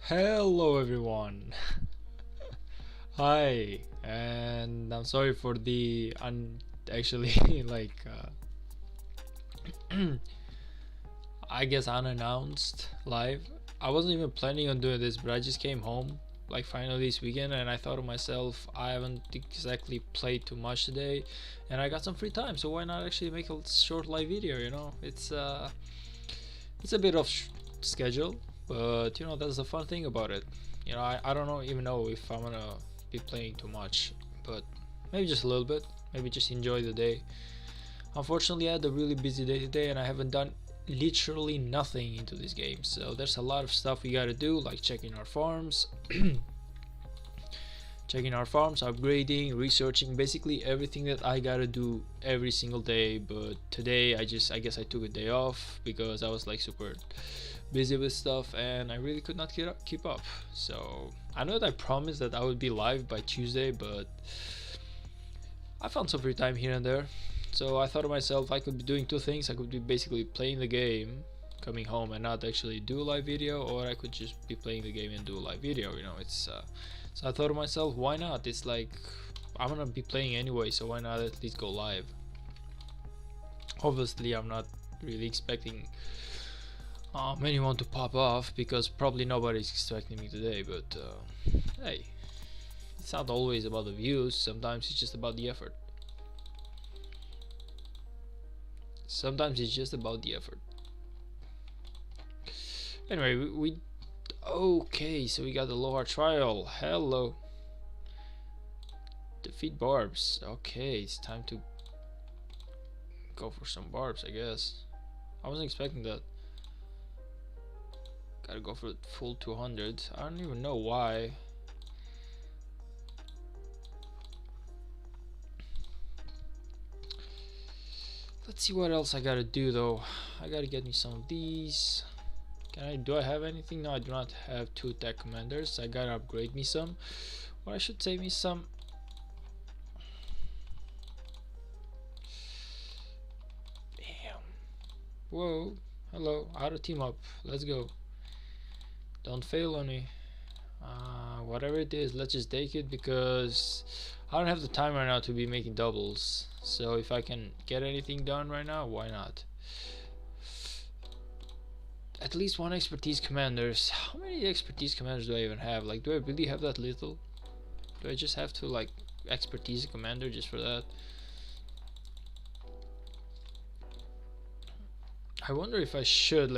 Hello everyone. Hi, and I'm sorry for the actually I guess unannounced live. I wasn't even planning on doing this, but I just came home like finally this weekend, and I thought to myself, I haven't exactly played too much today, and I got some free time, so why not actually make a short live video? It's a bit of schedule, but that's the fun thing about it. I don't even know if I'm gonna be playing too much, but maybe just a little bit, maybe just enjoy the day. Unfortunately, I had a really busy day today, and I haven't done literally nothing into this game, so there's a lot of stuff we gotta do, like checking our farms upgrading, researching, basically everything that I gotta do every single day. But today I guess I took a day off because I was like super busy with stuff and I really could not keep up. So I know that I promised that I would be live by Tuesday, but I found some free time here and there. So I thought to myself, I could be doing two things. I could be basically playing the game, coming home and not actually do a live video, or I could just be playing the game and do a live video. So I thought to myself, why not? It's like I'm gonna be playing anyway, so why not at least go live? Obviously, I'm not really expecting anyone to pop off because probably nobody's expecting me today. But hey, it's not always about the views. Sometimes it's just about the effort. Sometimes it's just about the effort. Anyway, we okay, so we got the lower trial. Hello. Defeat barbs. Okay, it's time to go for some barbs, I guess. I wasn't expecting that. Gotta go for the full 200. I don't even know why. Let's see what else I gotta do though. I gotta get me some of these. Do I have anything? No, I do not have 2 tech commanders. I gotta upgrade me some, or I should save me some. Damn. Whoa. Hello. Auto team up. Let's go. Don't fail on me. Whatever it is, let's just take it because I don't have the time right now to be making doubles. So if I can get anything done right now, why not? At least 1 expertise commanders. How many expertise commanders do I even have? Like, do I really have that little? Do I just have to like expertise a commander just for that? I wonder if I should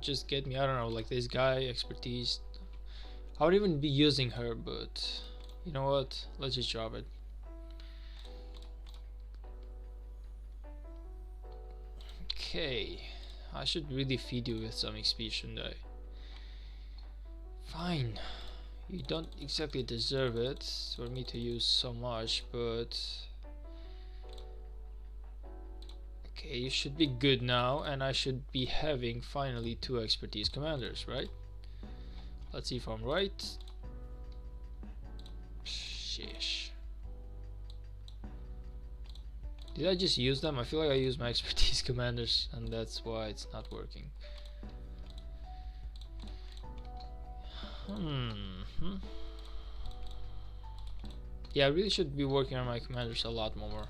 just get me, I don't know, like this guy expertise. I would even be using her, but you know what? Let's just drop it. Okay. I should really feed you with some XP, shouldn't I? Fine. You don't exactly deserve it for me to use so much, but okay, you should be good now, and I should be having finally 2 expertise commanders, right? Let's see if I'm right. Sheesh. Did I just use them? I feel like I used my expertise commanders, and that's why it's not working. Yeah, I really should be working on my commanders a lot more.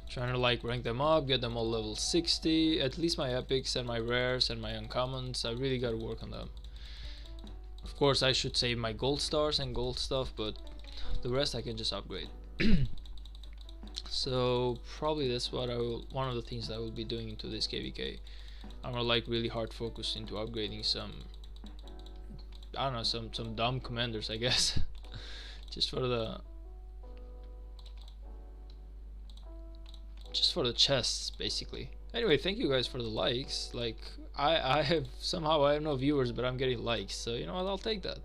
Trying to like rank them up, get them all level 60. At least my epics and my rares and my uncommons, I really gotta work on them. Of course, I should save my gold stars and gold stuff, but the rest I can just upgrade. So probably that's what one of the things that I will be doing into this KVK. I'm gonna like really hard focus into upgrading some, I don't know, some dumb commanders, I guess. just for the chests, basically. Anyway, thank you guys for the likes. Like I have no viewers, but I'm getting likes, so you know what, I'll take that.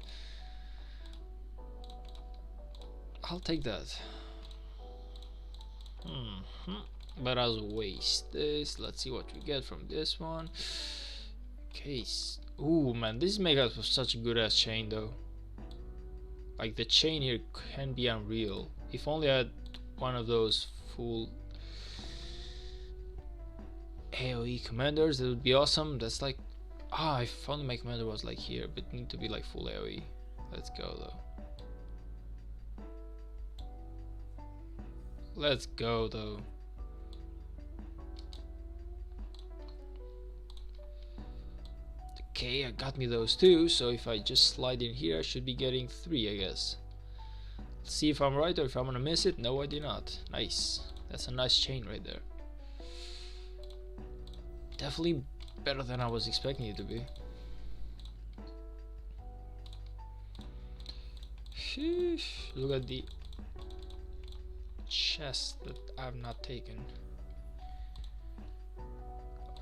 But as waste this, let's see what we get from this one. Case. Ooh man, this makes us such a good ass chain though. Like the chain here can be unreal. If only I had one of those full AoE commanders, that would be awesome. That's like Ah, I found my commander was like here, but need to be like full AoE. Let's go though. Let's go though. Okay, I got me those two, so if I just slide in here I should be getting 3, I guess. Let's see if I'm right or if I'm gonna miss it. No, I did not. Nice. That's a nice chain right there. Definitely better than I was expecting it to be. Sheesh. Look at the chest that I've not taken.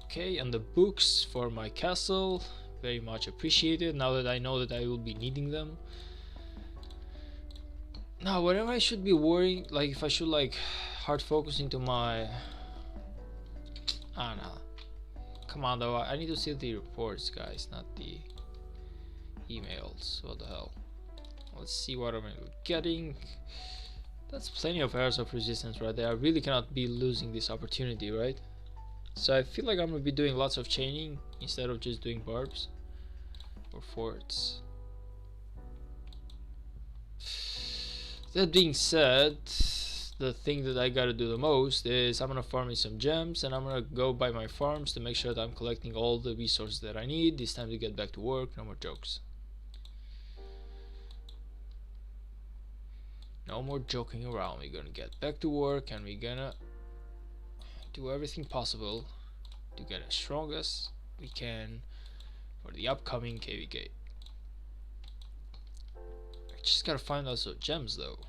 Okay, and the books for my castle, very much appreciated now that I know that I will be needing them. Now, whenever I should be worrying, like if I should like hard focus into my, I don't know. Come on though, I need to see the reports, guys, not the emails. What the hell? Let's see what I'm getting. That's plenty of areas of resistance right there. I really cannot be losing this opportunity, right? So I feel like I'm gonna be doing lots of chaining instead of just doing barbs or forts. That being said, the thing that I gotta do the most is I'm gonna farm me some gems, and I'm gonna go by my farms to make sure that I'm collecting all the resources that I need. It's time to get back to work. No more jokes. No more joking around. We're gonna get back to work, and we're gonna do everything possible to get as strong as we can for the upcoming KVK. I just gotta find lots of gems though.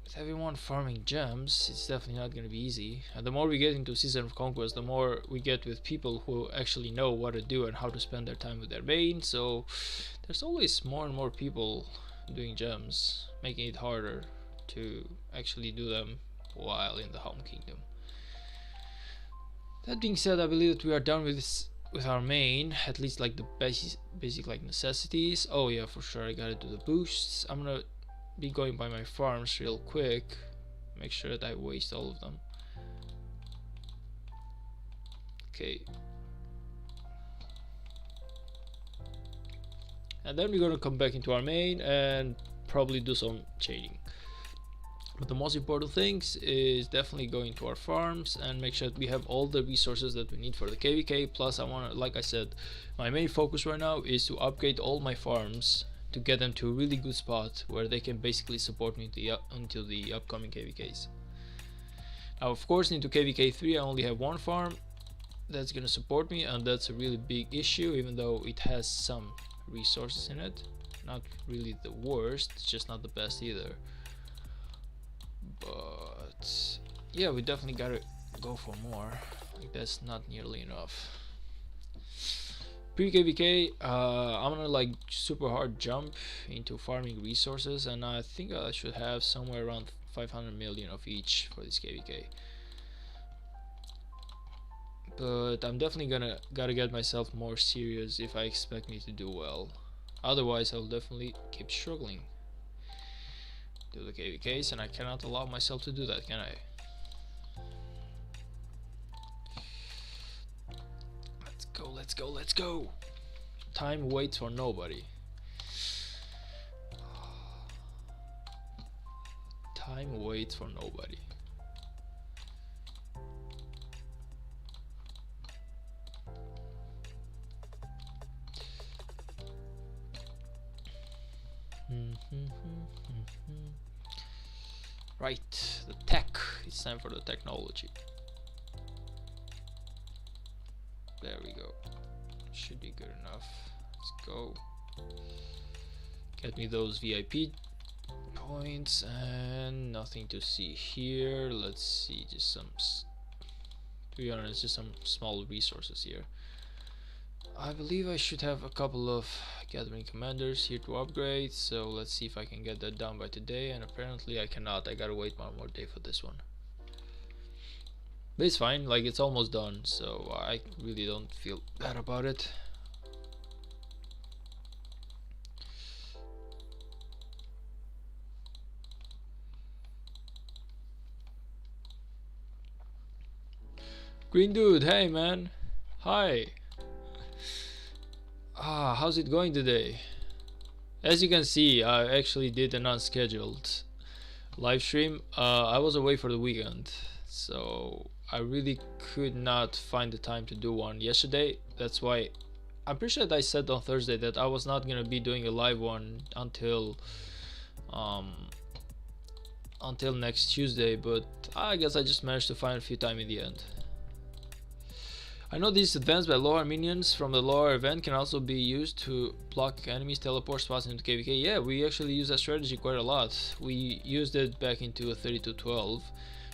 With everyone farming gems, it's definitely not gonna be easy. And the more we get into Season of Conquest, the more we get with people who actually know what to do and how to spend their time with their main. So there's always more and more people doing gems, making it harder to actually do them while in the home kingdom. That being said, I believe that we are done with this, with our main, at least like the basic like necessities. Oh yeah, for sure I gotta do the boosts. I'm gonna be going by my farms real quick, make sure that I waste all of them. Okay, and then we're gonna come back into our main and probably do some chaining. But the most important things is definitely going to our farms and make sure that we have all the resources that we need for the KVK. Plus I want to, like I said, my main focus right now is to upgrade all my farms to get them to a really good spot where they can basically support me until the upcoming KVKs. Now of course into KVK 3 I only have one farm that's gonna support me, and that's a really big issue, even though it has some resources in it. Not really the worst, it's just not the best either. But yeah, we definitely gotta go for more. Like that's not nearly enough. Pre-KVK, I'm gonna like super hard jump into farming resources, and I think I should have somewhere around 500 million of each for this KVK. But I'm definitely gotta get myself more serious if I expect me to do well. Otherwise, I'll definitely keep struggling. Do the KVKs, and I cannot allow myself to do that, can I? Let's go, let's go, let's go! Time waits for nobody. Time waits for nobody. Right, the tech. It's time for the technology. There we go. Should be good enough. Let's go. Get me those VIP points, and nothing to see here. Let's see, just some, to be honest, just some small resources here. I believe I should have a couple of gathering commanders here to upgrade, so let's see if I can get that done by today, and apparently I cannot. I gotta wait one more day for this one. But it's fine, like it's almost done, so I really don't feel bad about it. Green dude, hey man. Hi. How's it going today? As you can see, I actually did an unscheduled live stream. I was away for the weekend, so I really could not find the time to do one yesterday. That's why I'm pretty sure that I said on Thursday that I was not gonna be doing a live one um, until next Tuesday, but I guess I just managed to find a few time in the end. I know these advanced by lower minions from the lower event can also be used to block enemies teleport spots into KVK. Yeah, we actually use that strategy quite a lot. We used it back into a 3212.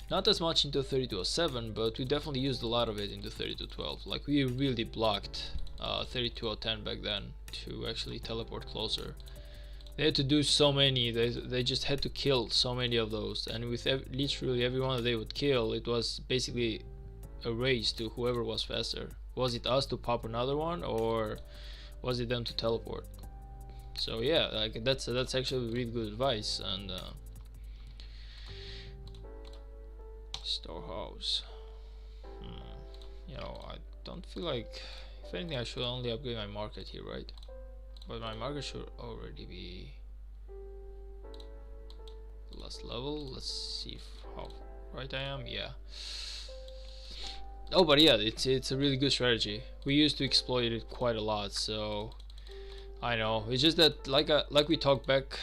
Not as much into 3207, but we definitely used a lot of it into 3212. Like, we really blocked 3210 back then to actually teleport closer. They had to do so many, they just had to kill so many of those, and with literally everyone that they would kill, it was basically a race to whoever was faster. Was it us to pop another one, or was it them to teleport? So yeah, like that's actually really good advice. And storehouse, you know, I don't feel like, if anything, I should only upgrade my market here, right? But my market should already be last level. Let's see how right I am. Yeah. Oh, but yeah, it's a really good strategy. We used to exploit it quite a lot, so I know. It's just that like we talked back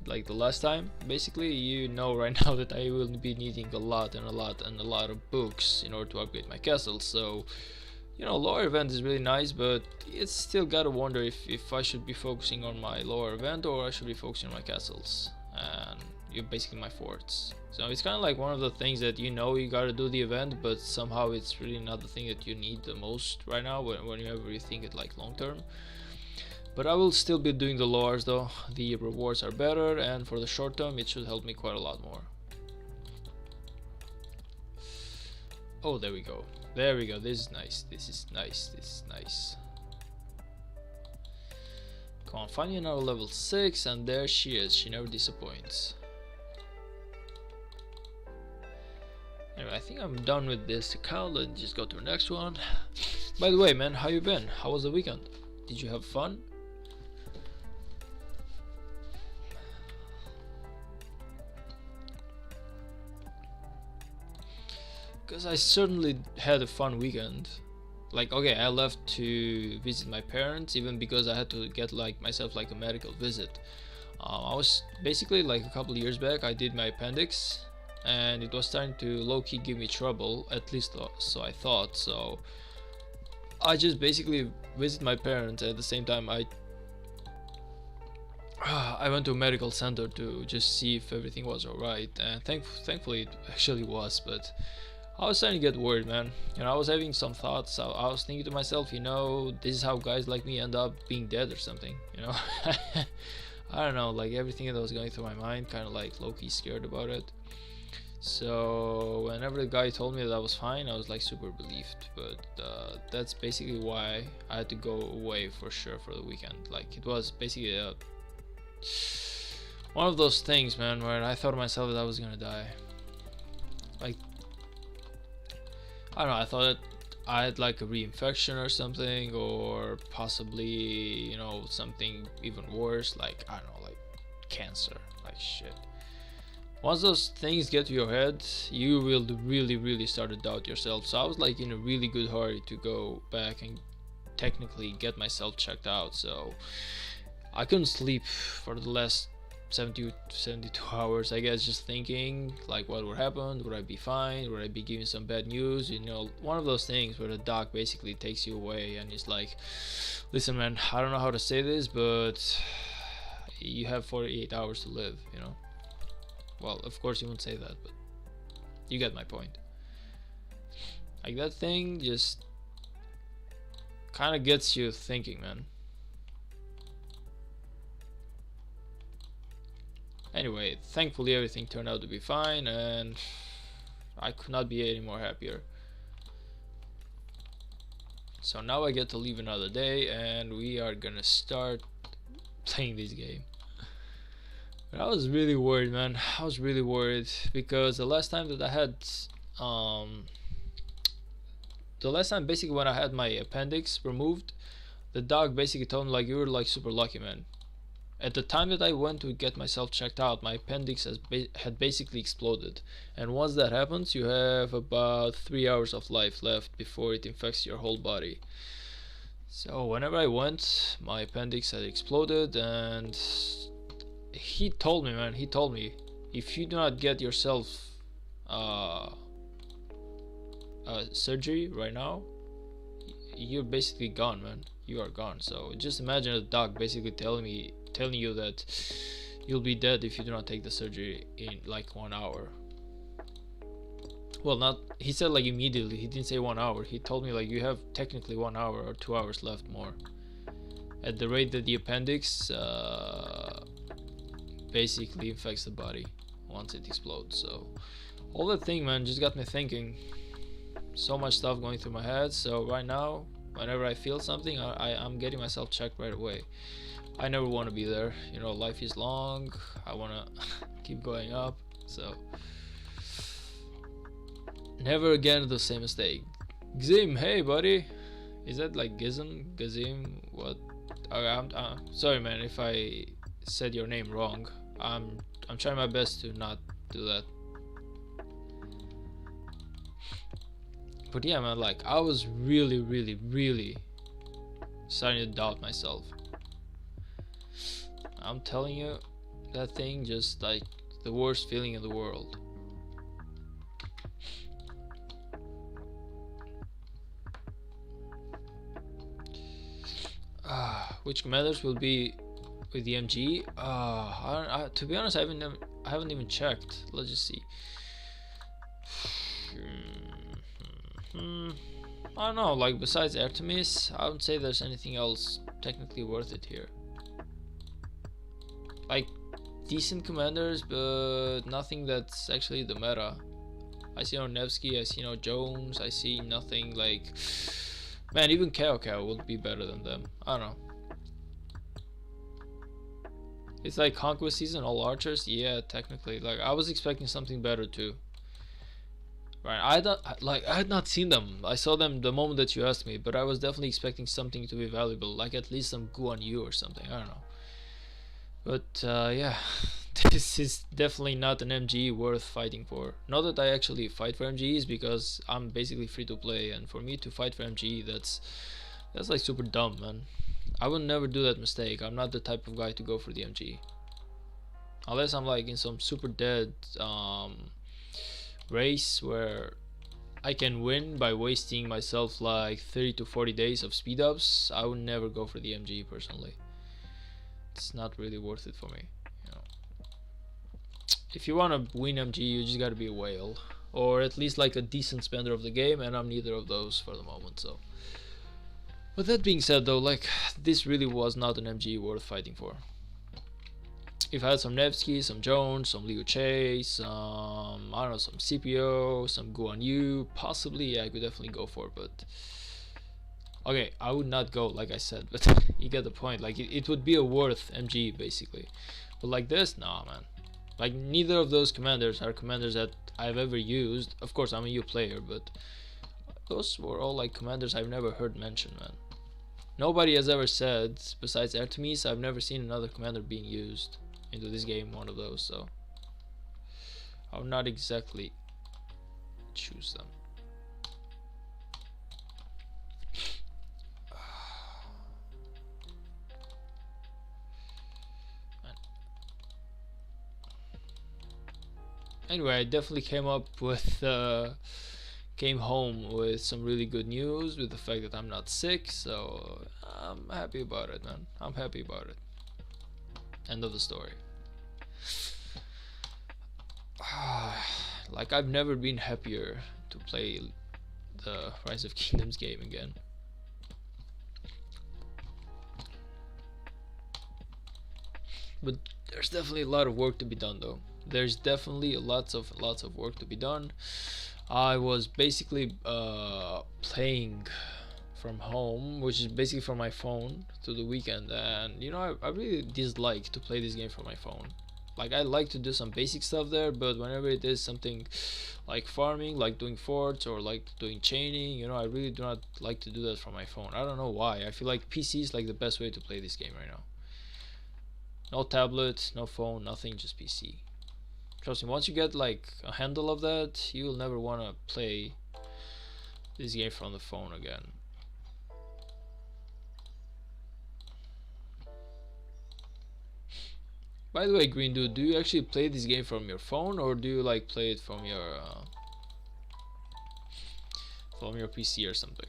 like the last time, basically, you know right now that I will be needing a lot of books in order to upgrade my castle. So, you know, lower event is really nice, but it's still gotta wonder if I should be focusing on my lower event or I should be focusing on my castles and basically my forts. So it's kind of like one of the things that you know you gotta do the event, but somehow it's really not the thing that you need the most right now whenever you think it like long term. But I will still be doing the lowers though. The rewards are better, and for the short term it should help me quite a lot more. Oh, there we go. There we go. This is nice. This is nice. This is nice. Come on, find you now level 6, and there she is. She never disappoints. Anyway, I think I'm done with this account. Let's just go to the next one. By the way, man, how you been? How was the weekend? Did you have fun? Because I certainly had a fun weekend. Like, okay, I left to visit my parents, even because I had to get like myself like a medical visit. I was basically like a couple of years back, I did my appendix, and it was starting to low-key give me trouble, at least so I thought. So I just basically visit my parents. At the same time, I went to a medical center to just see if everything was alright, and thankfully it actually was. But I was starting to get worried, man. You know, I was having some thoughts. I was thinking to myself, you know, this is how guys like me end up being dead or something, you know. I don't know, like everything that was going through my mind, kind of like low-key scared about it. So whenever the guy told me that I was fine, I was like super relieved. But that's basically why I had to go away for sure for the weekend. Like, it was basically one of those things, man, where I thought to myself that I was gonna die. Like, I don't know, I thought that I had like a reinfection or something, or possibly, you know, something even worse, like, I don't know, like cancer, like shit. Once those things get to your head, you will really start to doubt yourself. So I was like in a really good hurry to go back and technically get myself checked out. So I couldn't sleep for the last 72 hours, I guess, just thinking like what would happen. Would I be fine? Would I be given some bad news? You know, one of those things where the doc basically takes you away and it's like, listen man, I don't know how to say this, but you have 48 hours to live, you know. Well, of course you won't say that, but you get my point. Like, that thing just kind of gets you thinking, man. Anyway, thankfully everything turned out to be fine, and I could not be any more happier. So now I get to leave another day, and we are gonna start playing this game. But I was really worried, man. I was really worried because the last time that I had, the last time basically when I had my appendix removed, The doc basically told me like, you were like super lucky, man. At the time that I went to get myself checked out, my appendix had basically exploded. And once that happens, you have about 3 hours of life left before it infects your whole body. So whenever I went, my appendix had exploded, and he told me, man, he told me, if you do not get yourself surgery right now, you're basically gone, man. You are gone. So just imagine a doc basically telling you that you'll be dead if you do not take the surgery in like 1 hour. Well, not, he said like immediately. He didn't say 1 hour. He told me like, you have technically 1 hour or 2 hours left more. At the rate that the appendix basically infects the body once it explodes. So all that thing, man, just got me thinking. So much stuff going through my head. So right now, whenever I feel something, I'm getting myself checked right away. I never want to be there. You know, life is long. I want to keep going up. So never again the same mistake. Gzim, hey buddy. Is that like Gazim? What? Okay, I'm sorry, man, if I said your name wrong. I'm trying my best to not do that. But yeah, man, like I was really starting to doubt myself. I'm telling you, that thing just like the worst feeling in the world. Which commanders will be with the MG? To be honest, I haven't even checked. Let's just see. I don't know, like besides Artemis, I would say there's anything else technically worth it here. Like decent commanders, but nothing that's actually the meta. I see no Nevsky, I see no Jones, I see nothing like, man, even Kao would be better than them. I don't know. It's like Conquest season, all archers. Yeah, technically, like I was expecting something better too. Right, I had not seen them. I saw them the moment that you asked me, but I was definitely expecting something to be valuable, like at least some Guan Yu or something. I don't know. But yeah, this is definitely not an MG worth fighting for. Not that I actually fight for MGs, because I'm basically free to play, and for me to fight for MG, that's like super dumb, man. I would never do that mistake. I'm not the type of guy to go for the MG, unless I'm like in some super dead race where I can win by wasting myself like 30 to 40 days of speed ups. I would never go for the MG personally. It's not really worth it for me, you know. If you want to win MG, you just gotta be a whale, or at least like a decent spender of the game, and I'm neither of those for the moment. So, but that being said though, like this really was not an MG worth fighting for. If I had some Nevsky, some Jones, some Liu Che, some, I don't know, some CPO, some Guan Yu, possibly, yeah, I could definitely go for it, but okay, I would not go, like I said, but you get the point. Like it would be a worth MG basically, but like this, nah, man. Like neither of those commanders are commanders that I've ever used. Of course, I'm a new player, but those were all like commanders I've never heard mentioned, man. Nobody has ever said, besides Artemis, I've never seen another commander being used into this game, one of those, so I would not exactly choose them. Anyway, I definitely came home with some really good news, with the fact that I'm not sick, so I'm happy about it, man. I'm happy about it. End of the story. Like I've never been happier to play the Rise of Kingdoms game again. But there's definitely a lot of work to be done though. There's definitely lots of work to be done. I was basically playing from home, which is basically from my phone, to the weekend, and you know, I really dislike to play this game from my phone. Like I like to do some basic stuff there, but whenever it is something like farming, like doing forts or like doing chaining, you know, I really do not like to do that from my phone. I don't know why. I feel like PC is like the best way to play this game right now. No tablet, no phone, nothing, just PC. Trust me, once you get like a handle of that, you will never want to play this game from the phone again. By the way, Green Dude, do you actually play this game from your phone, or do you like play it from your PC or something?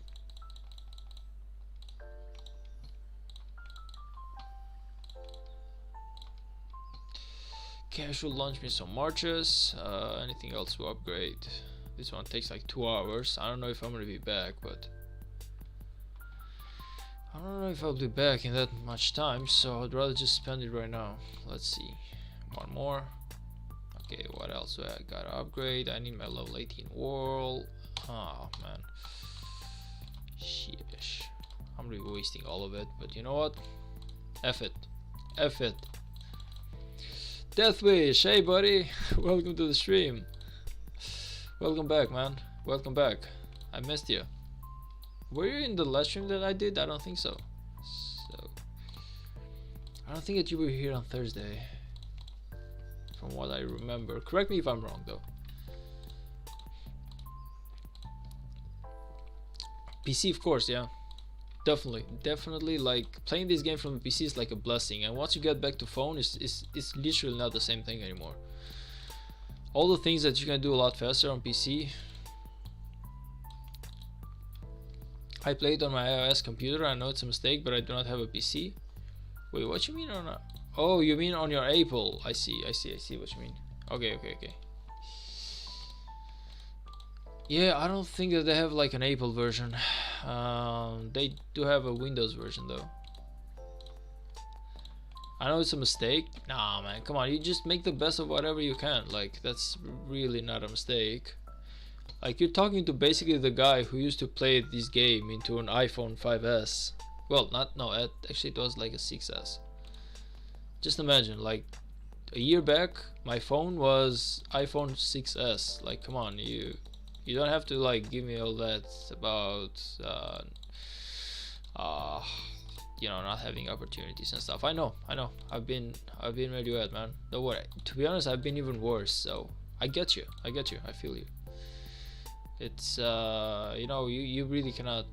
Casual launch me some marches. Anything else to upgrade? This one takes like 2 hours. I don't know if I'm gonna be back, but I don't know if I'll be back in that much time, so I'd rather just spend it right now. Let's see. One more. Okay, what else do I gotta upgrade? I need my level 18 wall. Oh man. Sheesh. I'm really wasting all of it, but you know what? F it. F it. Deathwish, hey buddy. Welcome to the stream. Welcome back, man. Welcome back. I missed you. Were you in the last stream that I did? I don't think so. I don't think that you were here on Thursday, from what I remember. Correct me if I'm wrong, though. PC, of course, yeah. Definitely. Like playing this game from the PC is like a blessing, and once you get back to phone, it's literally not the same thing anymore. All the things that you can do a lot faster on PC. I played on my iOS computer. I know it's a mistake, but I do not have a PC. Wait, what you mean on a... Oh, you mean on your Apple? I see what you mean. Okay. Yeah, I don't think that they have like an Apple version. They do have a Windows version though. I know it's a mistake. Nah, man, come on. You just make the best of whatever you can. Like, that's really not a mistake. Like, you're talking to basically the guy who used to play this game into an iPhone 5S. Well, actually it was like a 6S. Just imagine, like, a year back, my phone was iPhone 6S. Like, come on, you don't have to, like, give me all that about, you know, not having opportunities and stuff. I know. I've been where you at, man. Don't worry. To be honest, I've been even worse. So I get you. I feel you. It's you know, you really cannot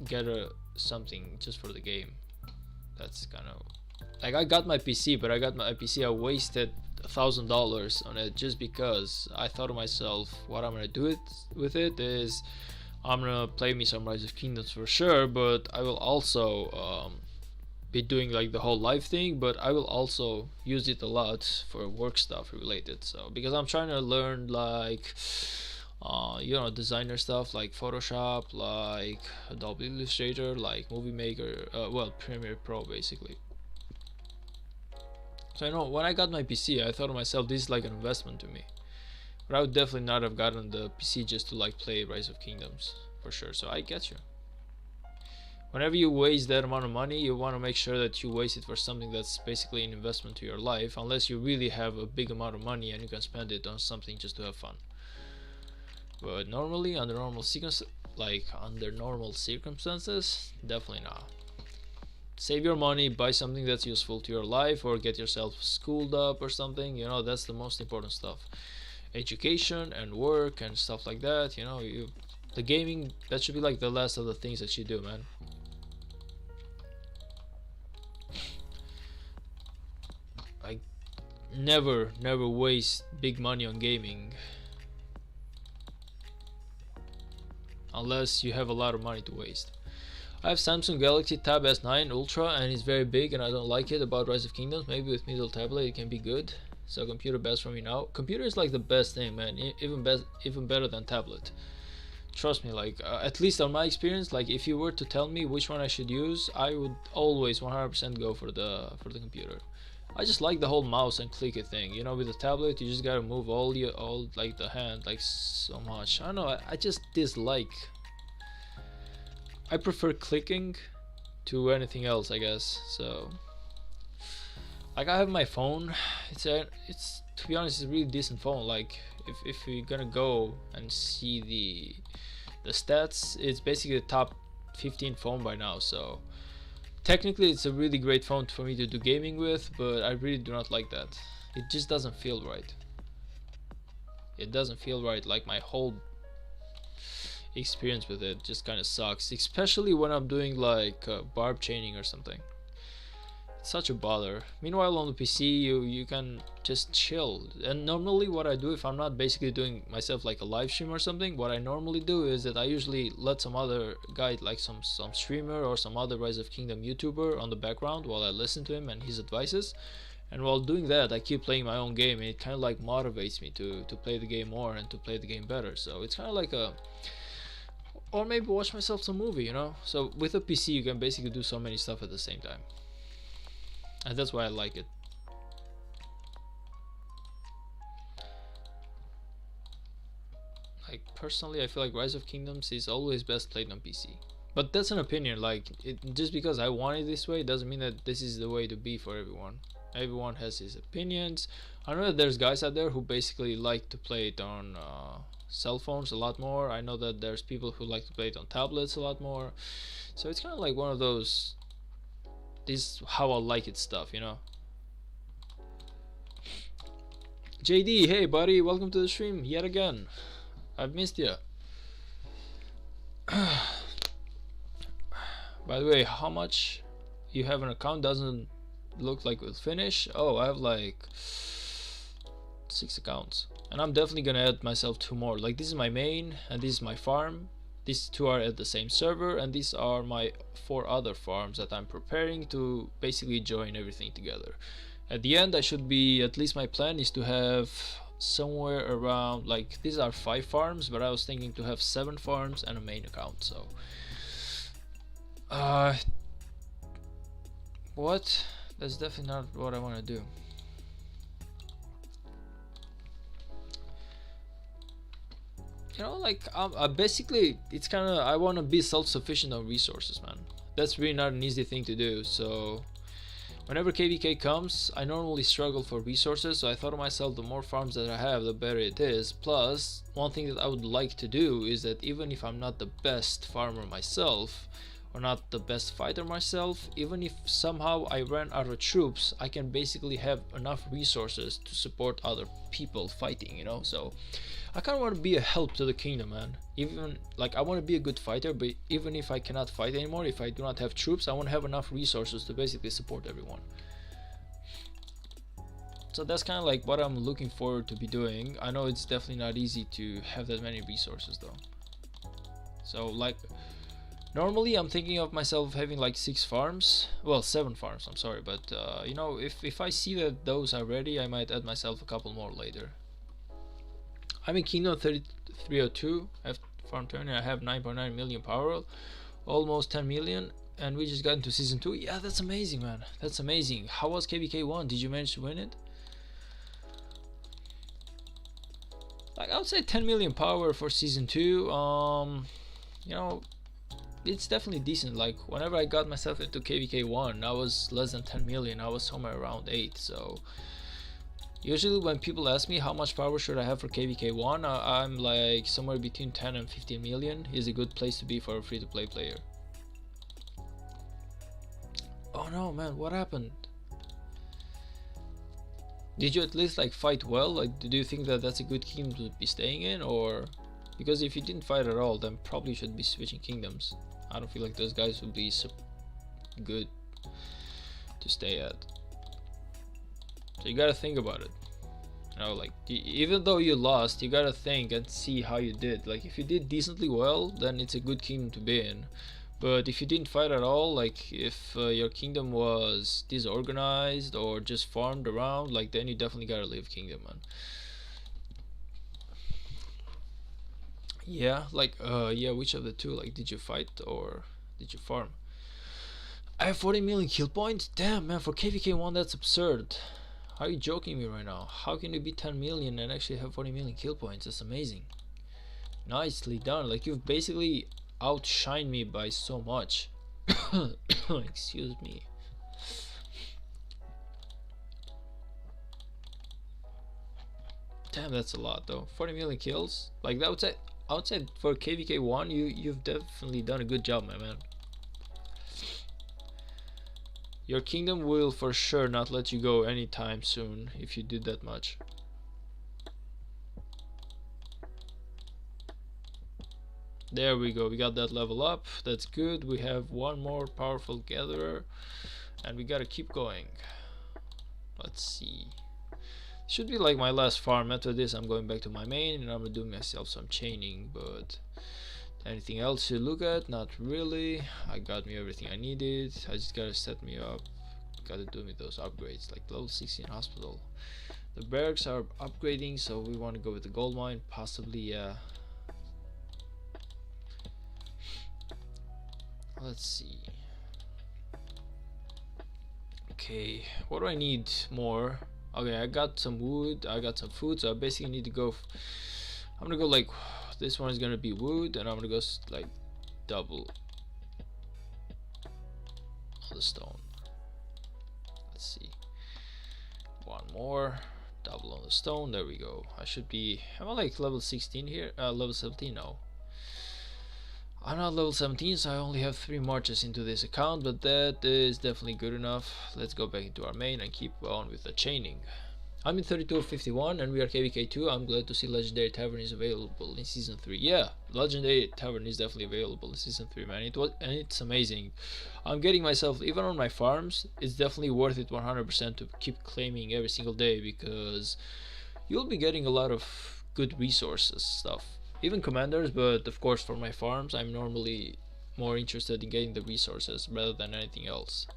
get something just for the game. That's kind of like, I got my PC, but I wasted $1,000 on it just because I thought to myself, what I'm gonna do with it is I'm gonna play me some Rise of Kingdoms for sure, but I will also be doing like the whole live thing, but I will also use it a lot for work stuff related. So because I'm trying to learn like you know, designer stuff like Photoshop, like Adobe Illustrator, like Movie Maker, well, Premiere Pro basically. So I know when I got my PC, I thought to myself, this is like an investment to me. But I would definitely not have gotten the PC just to like play Rise of Kingdoms for sure. So I get you. Whenever you waste that amount of money, you want to make sure that you waste it for something that's basically an investment to your life, unless you really have a big amount of money and you can spend it on something just to have fun. But normally, under normal circumstances, definitely not. Save your money, buy something that's useful to your life, or get yourself schooled up or something. You know, that's the most important stuff. Education and work and stuff like that. You know, the gaming, that should be like the last of the things that you do, man. Like, never waste big money on gaming unless you have a lot of money to waste. I have Samsung Galaxy Tab S9 Ultra and it's very big and I don't like it about Rise of Kingdoms. Maybe with middle tablet it can be good. So computer best for me now. Computer is like the best thing, man. Even better than tablet. Trust me, like at least on my experience, like if you were to tell me which one I should use, I would always 100% go for the computer. I just like the whole mouse and click it thing. You know, with the tablet, you just gotta move all like the hand like so much. I don't know. I just dislike. I prefer clicking to anything else, I guess. So Like, I have my phone. It's to be honest, it's a really decent phone. Like, if you're gonna go and see the stats, it's basically the top 15 phone by now. So technically, it's a really great phone for me to do gaming with, but I really do not like that. It just doesn't feel right. It doesn't feel right. Like, my whole experience with it just kind of sucks, especially when I'm doing like barb chaining or something. It's such a bother. Meanwhile, on the PC, you can just chill. And normally, what I do if I'm not basically doing myself like a live stream or something, what I normally do is that I usually let some other guy, like some streamer or some other Rise of Kingdom YouTuber, on the background while I listen to him and his advices. And while doing that, I keep playing my own game, and it kind of like motivates me to play the game more and to play the game better. So it's kind of like a, or maybe watch myself some movie, you know. So with a PC, you can basically do so many stuff at the same time, and that's why I like it. Like, personally, I feel like Rise of Kingdoms is always best played on PC, but that's an opinion. Like, just because I want it this way doesn't mean that this is the way to be for everyone. Everyone has his opinions. I know that there's guys out there who basically like to play it on cell phones a lot more. I know that there's people who like to play it on tablets a lot more. So it's kind of like one of those, this is how I like it stuff, you know. JD, hey buddy, welcome to the stream yet again. I've missed you. By the way, how much you have an account doesn't look like we'll finish. Oh, I have like 6 accounts, and I'm definitely gonna add myself 2 more. Like, this is my main and this is my farm. These 2 are at the same server, and these are my 4 other farms that I'm preparing to basically join everything together. At the end, I should be, at least my plan is to have somewhere around, like, these are 5 farms, but I was thinking to have 7 farms and a main account. So what? That's definitely not what I want to do. You know, like, basically, it's kind of, I want to be self-sufficient on resources, man. That's really not an easy thing to do. So whenever KVK comes, I normally struggle for resources. So I thought to myself, the more farms that I have, the better it is. Plus, one thing that I would like to do is that even if I'm not the best farmer myself, or not the best fighter myself, even if somehow I ran out of troops, I can basically have enough resources to support other people fighting, you know. So I kind of want to be a help to the kingdom, man. Even, like, I want to be a good fighter, but even if I cannot fight anymore, if I do not have troops, I want to have enough resources to basically support everyone. So that's kind of like what I'm looking forward to be doing. I know it's definitely not easy to have that many resources though. So, like, normally I'm thinking of myself having like 6 farms, well 7 farms, I'm sorry, but you know, if I see that those are ready, I might add myself a couple more later. I'm in Kingdom 3302, I have farm turn, I have 9.9 million power, almost 10 million, and we just got into season 2. Yeah, that's amazing, man, that's amazing. How was KVK 1? Did you manage to win it? Like, I would say 10 million power for season 2. You know, it's definitely decent. Like, whenever I got myself into KVK 1, I was less than 10 million. I was somewhere around 8. So usually when people ask me how much power should I have for KVK 1, I'm like somewhere between 10 and 15 million is a good place to be for a free-to-play player. Oh no, man, what happened? Did you at least like fight well? Like, do you think that that's a good kingdom to be staying in? Or because if you didn't fight at all, then probably should be switching kingdoms. I don't feel like those guys would be so good to stay at. So you gotta think about it. You know, like, even though you lost, you gotta think and see how you did. Like, if you did decently well, then it's a good kingdom to be in. But if you didn't fight at all, like if your kingdom was disorganized or just farmed around, like, then you definitely gotta leave kingdom, man. Yeah, like, yeah, which of the two? Like, did you fight or did you farm? I have 40 million kill points? Damn, man, for KVK 1 that's absurd. Are you joking me right now? How can you be 10 million and actually have 40 million kill points? That's amazing. Nicely done. Like, you've basically outshined me by so much. Excuse me. Damn, that's a lot though. 40 million kills. Like outside for KVK 1, you've definitely done a good job, my man. Your kingdom will for sure not let you go anytime soon if you did that much. There we go, we got that level up. That's good. We have one more powerful gatherer and we gotta keep going. Let's see. Should be like my last farm. After this I'm going back to my main and I'm gonna do myself some chaining, but anything else to look at? Not really. I got me everything I needed. I just gotta set me up. Gotta do me those upgrades like level 16 hospital. The barracks are upgrading, so we want to go with the gold mine, possibly. Yeah. Let's see. Okay, what do I need more? Okay, I got some wood, I got some food, so I basically need to go. I'm gonna go like this one is gonna be wood, and I'm gonna go like double on the stone. Let's see, one more double on the stone. There we go. I should be. Am I like level 16 here? Level 17 now. I'm not level 17, so I only have 3 marches into this account, but that is definitely good enough. Let's go back into our main and keep on with the chaining. I'm in 32 of 51 and we are KVK 2. I'm glad to see Legendary Tavern is available in Season 3. Yeah, Legendary Tavern is definitely available in Season 3, man. And it's amazing. I'm getting myself, even on my farms, it's definitely worth it 100% to keep claiming every single day, because you'll be getting a lot of good resources stuff. Even commanders, but of course for my farms I'm normally more interested in getting the resources rather than anything else.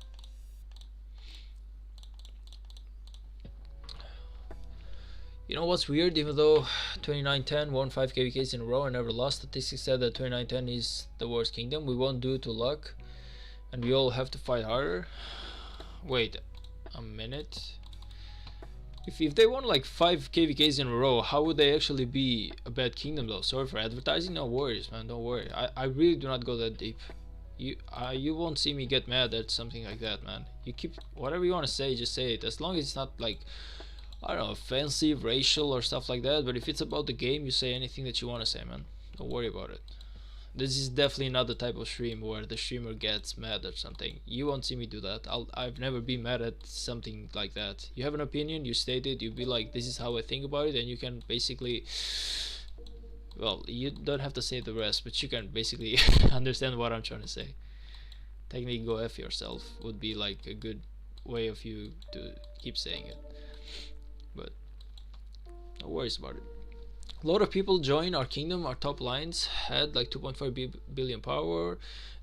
You know what's weird? Even though 2910 won 5 KVKs in a row and never lost, statistics said that 2910 is the worst kingdom. We won't do it to luck and we all have to fight harder. Wait a minute. If they won like 5 KVKs in a row, how would they actually be a bad kingdom though? Sorry for advertising, no worries, man, don't worry. I really do not go that deep. You won't see me get mad at something like that, man. You keep whatever you want to say, just say it. As long as it's not like, I don't know, offensive, racial or stuff like that. But if it's about the game, you say anything that you want to say, man. Don't worry about it. This is definitely not the type of stream where the streamer gets mad at something. You won't see me do that. I've never been mad at something like that. You have an opinion, you state it, you be like, this is how I think about it, and you can basically, well, you don't have to say the rest, but you can basically understand what I'm trying to say. Technically, go F yourself would be like a good way of you to keep saying it. But no worries about it. A lot of people join our kingdom. Our top lines had like 2.4 billion power.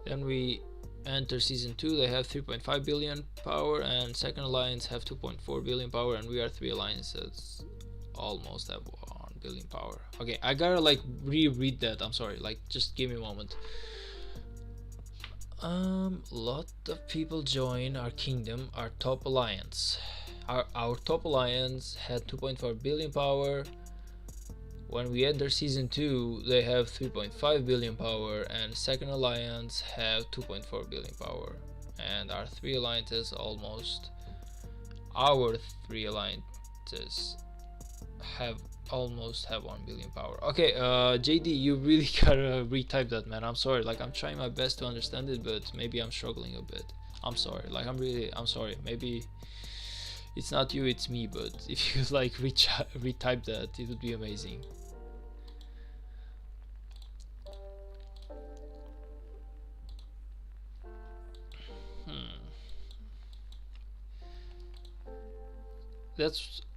Then we enter season 2, they have 3.5 billion power, and second alliance have 2.4 billion power, and we are 3 alliances almost have 1 billion power. Okay, I gotta like reread that. I'm sorry, like just give me a moment. Lot of people join our kingdom, our top alliance. Our top alliance had 2.4 billion power. When we enter season 2, they have 3.5 billion power, and second alliance have 2.4 billion power, and our 3 alliances almost, our 3 alliances almost have 1 billion power. Okay, JD, you really gotta retype that, man. I'm sorry, like I'm trying my best to understand it, but maybe I'm struggling a bit. I'm sorry, like I'm sorry. Maybe it's not you, it's me, but if you like retype that, it would be amazing.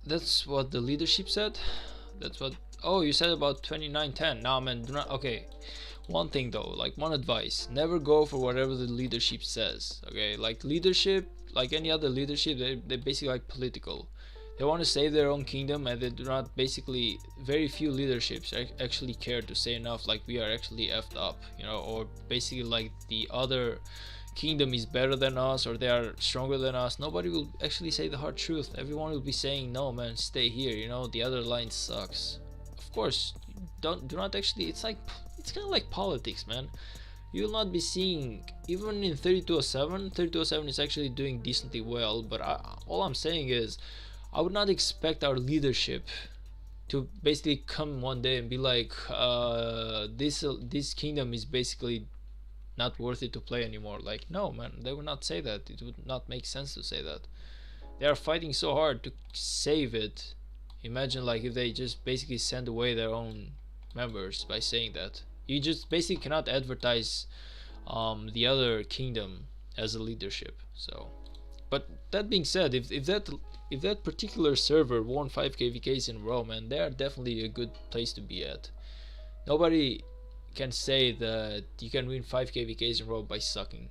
That's what the leadership said. That's what. Oh, you said about 2910. Nah, man, do not. Okay, one thing though, like one advice: never go for whatever the leadership says. Okay, like leadership, like any other leadership, they're basically like political. They want to save their own kingdom, and they do not basically. Very few leaderships actually care to say enough, like we are actually effed up, you know, or basically like the other kingdom is better than us or they are stronger than us. Nobody will actually say the hard truth. Everyone will be saying, no man, stay here, you know, the other line sucks. Of course, do not actually, it's kind of like politics, man. You will not be seeing, even in 3207 is actually doing decently well, but all I'm saying is I would not expect our leadership to basically come one day and be like, this kingdom is basically not worth it to play anymore. Like, no, man, they would not say that. It would not make sense to say that. They are fighting so hard to save it. Imagine like if they just basically send away their own members by saying that. You just basically cannot advertise the other kingdom as a leadership. So, but that being said, if that particular server won 5 KVKs in a row, man, they are definitely a good place to be at. Nobody can say that you can win 5 KVKs in a row by sucking.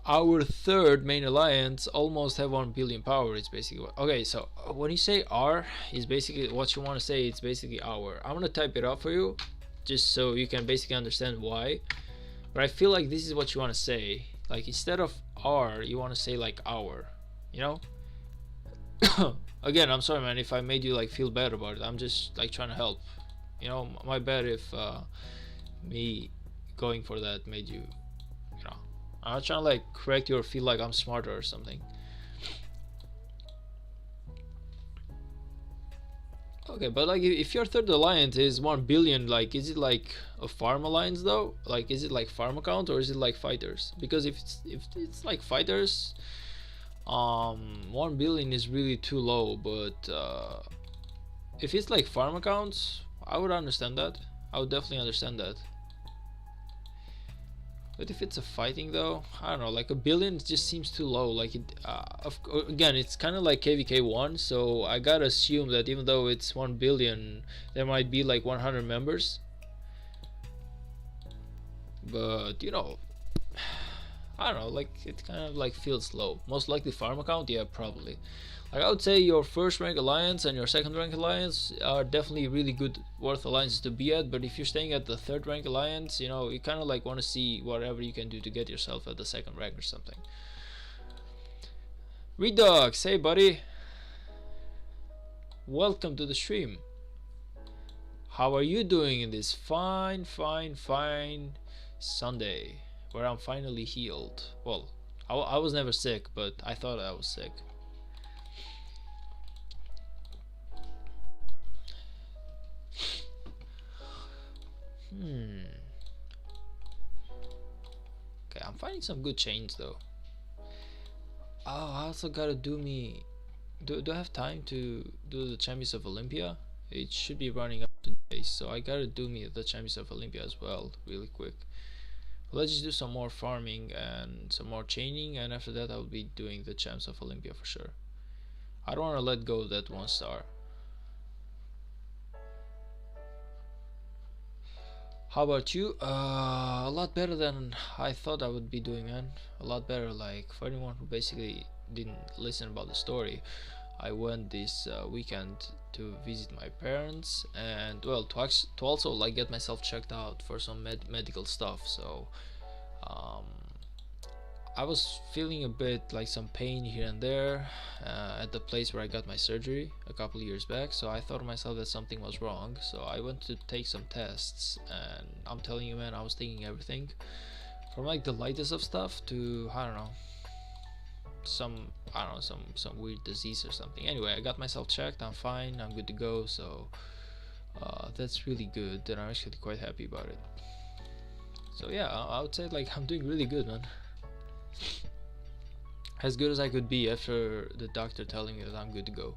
Our third main alliance almost have 1 billion power. It's basically what, okay, so when you say R is basically what you want to say. It's basically our. I'm gonna type it out for you just so you can basically understand why, but I feel like this is what you want to say. Like, instead of R, you want to say like our, you know. Again, I'm sorry, man, if I made you like feel bad about it. I'm just like trying to help, you know. My bad if me going for that made you, you know, I'm not trying to like correct you or feel like I'm smarter or something. Okay, but like if your third alliance is 1 billion, like, is it like a farm alliance though? Like, is it like farm account or is it like fighters? Because if it's like fighters, 1 billion is really too low. But if it's like farm accounts, I would understand that. I would definitely understand that. But if it's a fighting though, I don't know, like 1 billion just seems too low. Like, it again, it's kind of like KVK1, so I gotta assume that even though it's 1 billion, there might be like 100 members. But you know, I don't know, like, it kind of like feels low. Most likely farm account, yeah, probably. Like, I would say your first rank alliance and your second rank alliance are definitely really good worth alliances to be at. But if you're staying at the third rank alliance, you know, you kind of like want to see whatever you can do to get yourself at the second rank or something. Redux, hey buddy, welcome to the stream. How are you doing in this fine Sunday where I'm finally healed? Well, I was never sick, but I thought I was sick. Okay, I'm finding some good chains though. Oh, I also gotta do me. Do I have time to do the Champions of Olympia? It should be running up today, so I gotta do me the Champions of Olympia as well, really quick. Let's just do some more farming and some more chaining, and after that I'll be doing the Champs of Olympia for sure. I don't want to let go of that 1 star. How about you? A lot better than I thought I would be doing, man. A lot better. Like, for anyone who basically didn't listen about the story, I went this weekend to visit my parents, and well, to also like get myself checked out for some medical stuff. So I was feeling a bit like some pain here and there at the place where I got my surgery a couple of years back. So I thought to myself that something was wrong. So I went to take some tests, and I'm telling you, man, I was taking everything from like the lightest of stuff to, I don't know, some weird disease or something. Anyway, I got myself checked. I'm fine. I'm good to go. So that's really good, and I'm actually quite happy about it. So yeah, I would say like I'm doing really good, man. As good as I could be after the doctor telling me that I'm good to go.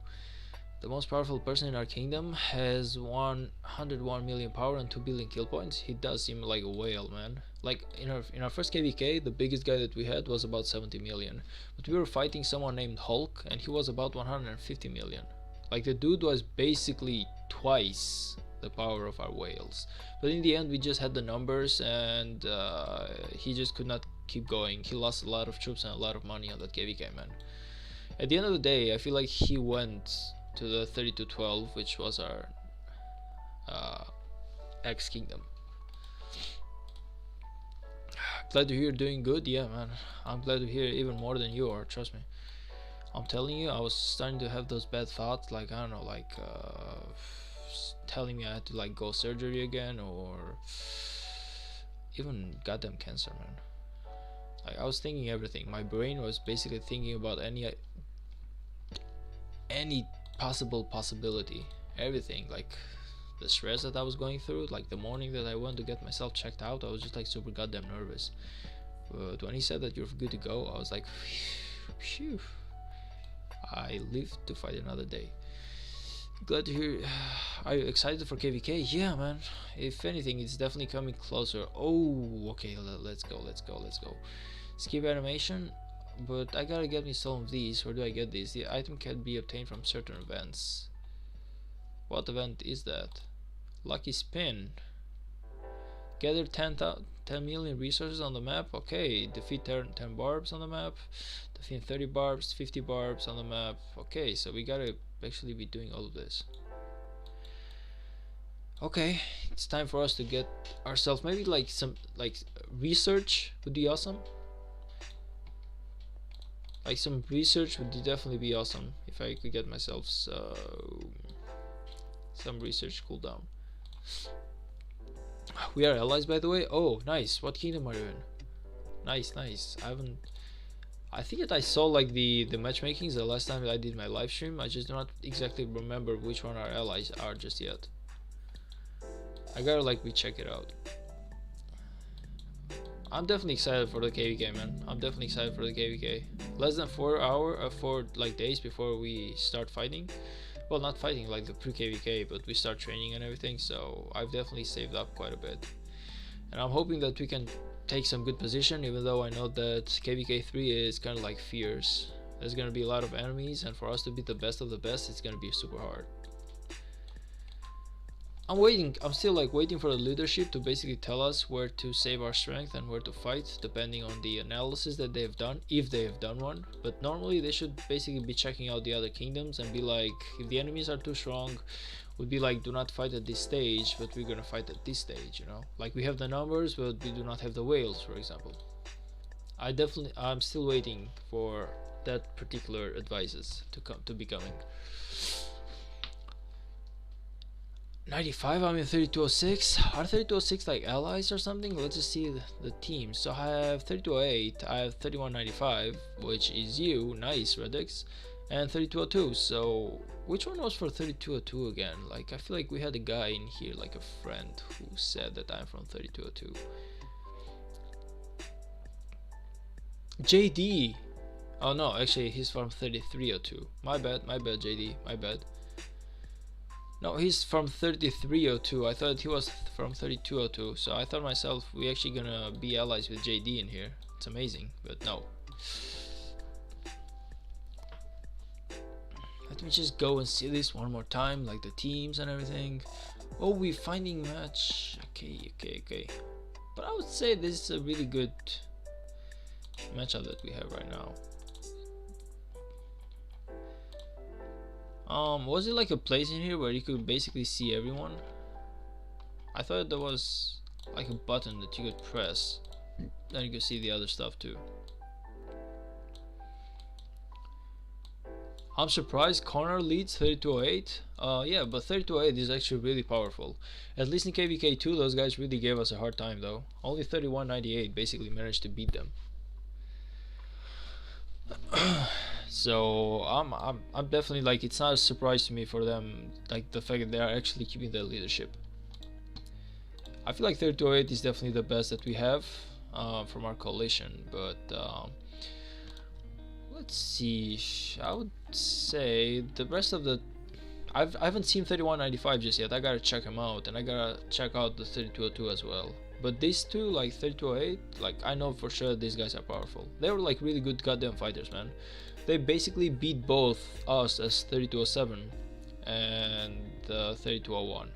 The most powerful person in our kingdom has 101 million power and 2 billion kill points. He does seem like a whale, man. Like in our first KVK, the biggest guy that we had was about 70 million, but we were fighting someone named Hulk, and he was about 150 million. Like, the dude was basically twice the power of our whales. But in the end, we just had the numbers, and he just could not keep going. He lost a lot of troops and a lot of money on that KVK, man. At the end of the day, I feel like he went to the 3212, which was our ex-kingdom. Glad to hear you're doing good. Yeah, man, I'm glad to hear even more than you are, trust me. I'm telling you, I was starting to have those bad thoughts, like, I don't know, like telling me I had to like go surgery again, or even goddamn cancer, man. Like, I was thinking everything. My brain was basically thinking about any possible possibility, everything. Like the stress that I was going through, like the morning that I went to get myself checked out, I was just like super goddamn nervous. But when he said that you're good to go, I was like, phew, I live to fight another day. Glad to hear. Are you excited for KVK? Yeah, man. If anything, it's definitely coming closer. Oh, okay. Let's go. Skip animation, but I gotta get me some of these. Where do I get these? The item can be obtained from certain events. What event is that? Lucky spin. Gather 10 million resources on the map. Okay. Defeat 10 barbs on the map. Defeat 30 barbs, 50 barbs on the map. Okay, so we gotta actually be doing all of this. Okay, it's time for us to get ourselves maybe like some research would be awesome. Like some research would definitely be awesome if I could get myself some research cooldown. We are allies, by the way. Oh, nice. What kingdom are you in? Nice. I think that I saw like the matchmakings the last time that I did my live stream. I just do not exactly remember which one our allies are just yet. I gotta like recheck it out. I'm definitely excited for the KVK, man. I'm definitely excited for the KVK. Less than 4 days before we start fighting. Well, not fighting like the pre-KVK, but we start training and everything. So I've definitely saved up quite a bit, and I'm hoping that we can take some good position, even though I know that KVK 3 is kind of like fierce. There's gonna be a lot of enemies, and for us to be the best of the best, it's gonna be super hard. I'm still like waiting for the leadership to basically tell us where to save our strength and where to fight, depending on the analysis that they have done, if they have done one. But normally they should basically be checking out the other kingdoms and be like, if the enemies are too strong, would be like, do not fight at this stage, but we're gonna fight at this stage, you know? Like we have the numbers, but we do not have the whales, for example. I'm still waiting for that particular advices to be coming. 95, I'm in 3206. Are 3206 like allies or something? Let's just see the teams. So I have 3208, I have 3195, which is you, nice Redix, and 3202. So which one was for 3202 again? Like I feel like we had a guy in here, like a friend, who said that I'm from 3202. JD. Oh no, actually he's from 3302. My bad JD, my bad. No, he's from 3302. I thought he was from 3202. So I thought myself, we actually gonna be allies with JD in here. It's amazing, but no. Let me just go and see this one more time, like the teams and everything. Oh, we finding match. Okay. But I would say this is a really good matchup that we have right now. Was it like a place in here where you could basically see everyone? I thought there was like a button that you could press, then you could see the other stuff too. I'm surprised Connor leads 3208. Yeah, but 3208 is actually really powerful. At least in KVK 2, those guys really gave us a hard time though. Only 3198 basically managed to beat them. So I'm definitely like, it's not a surprise to me for them, like the fact that they are actually keeping their leadership. I feel like 3208 is definitely the best that we have from our coalition, but let's see. I would say the rest of the I haven't seen 3195 just yet. I gotta check him out, and I gotta check out the 3202 as well. But these two, like 3208, like I know for sure these guys are powerful. They were like really good goddamn fighters, man. They basically beat both us as 3207 and 3201.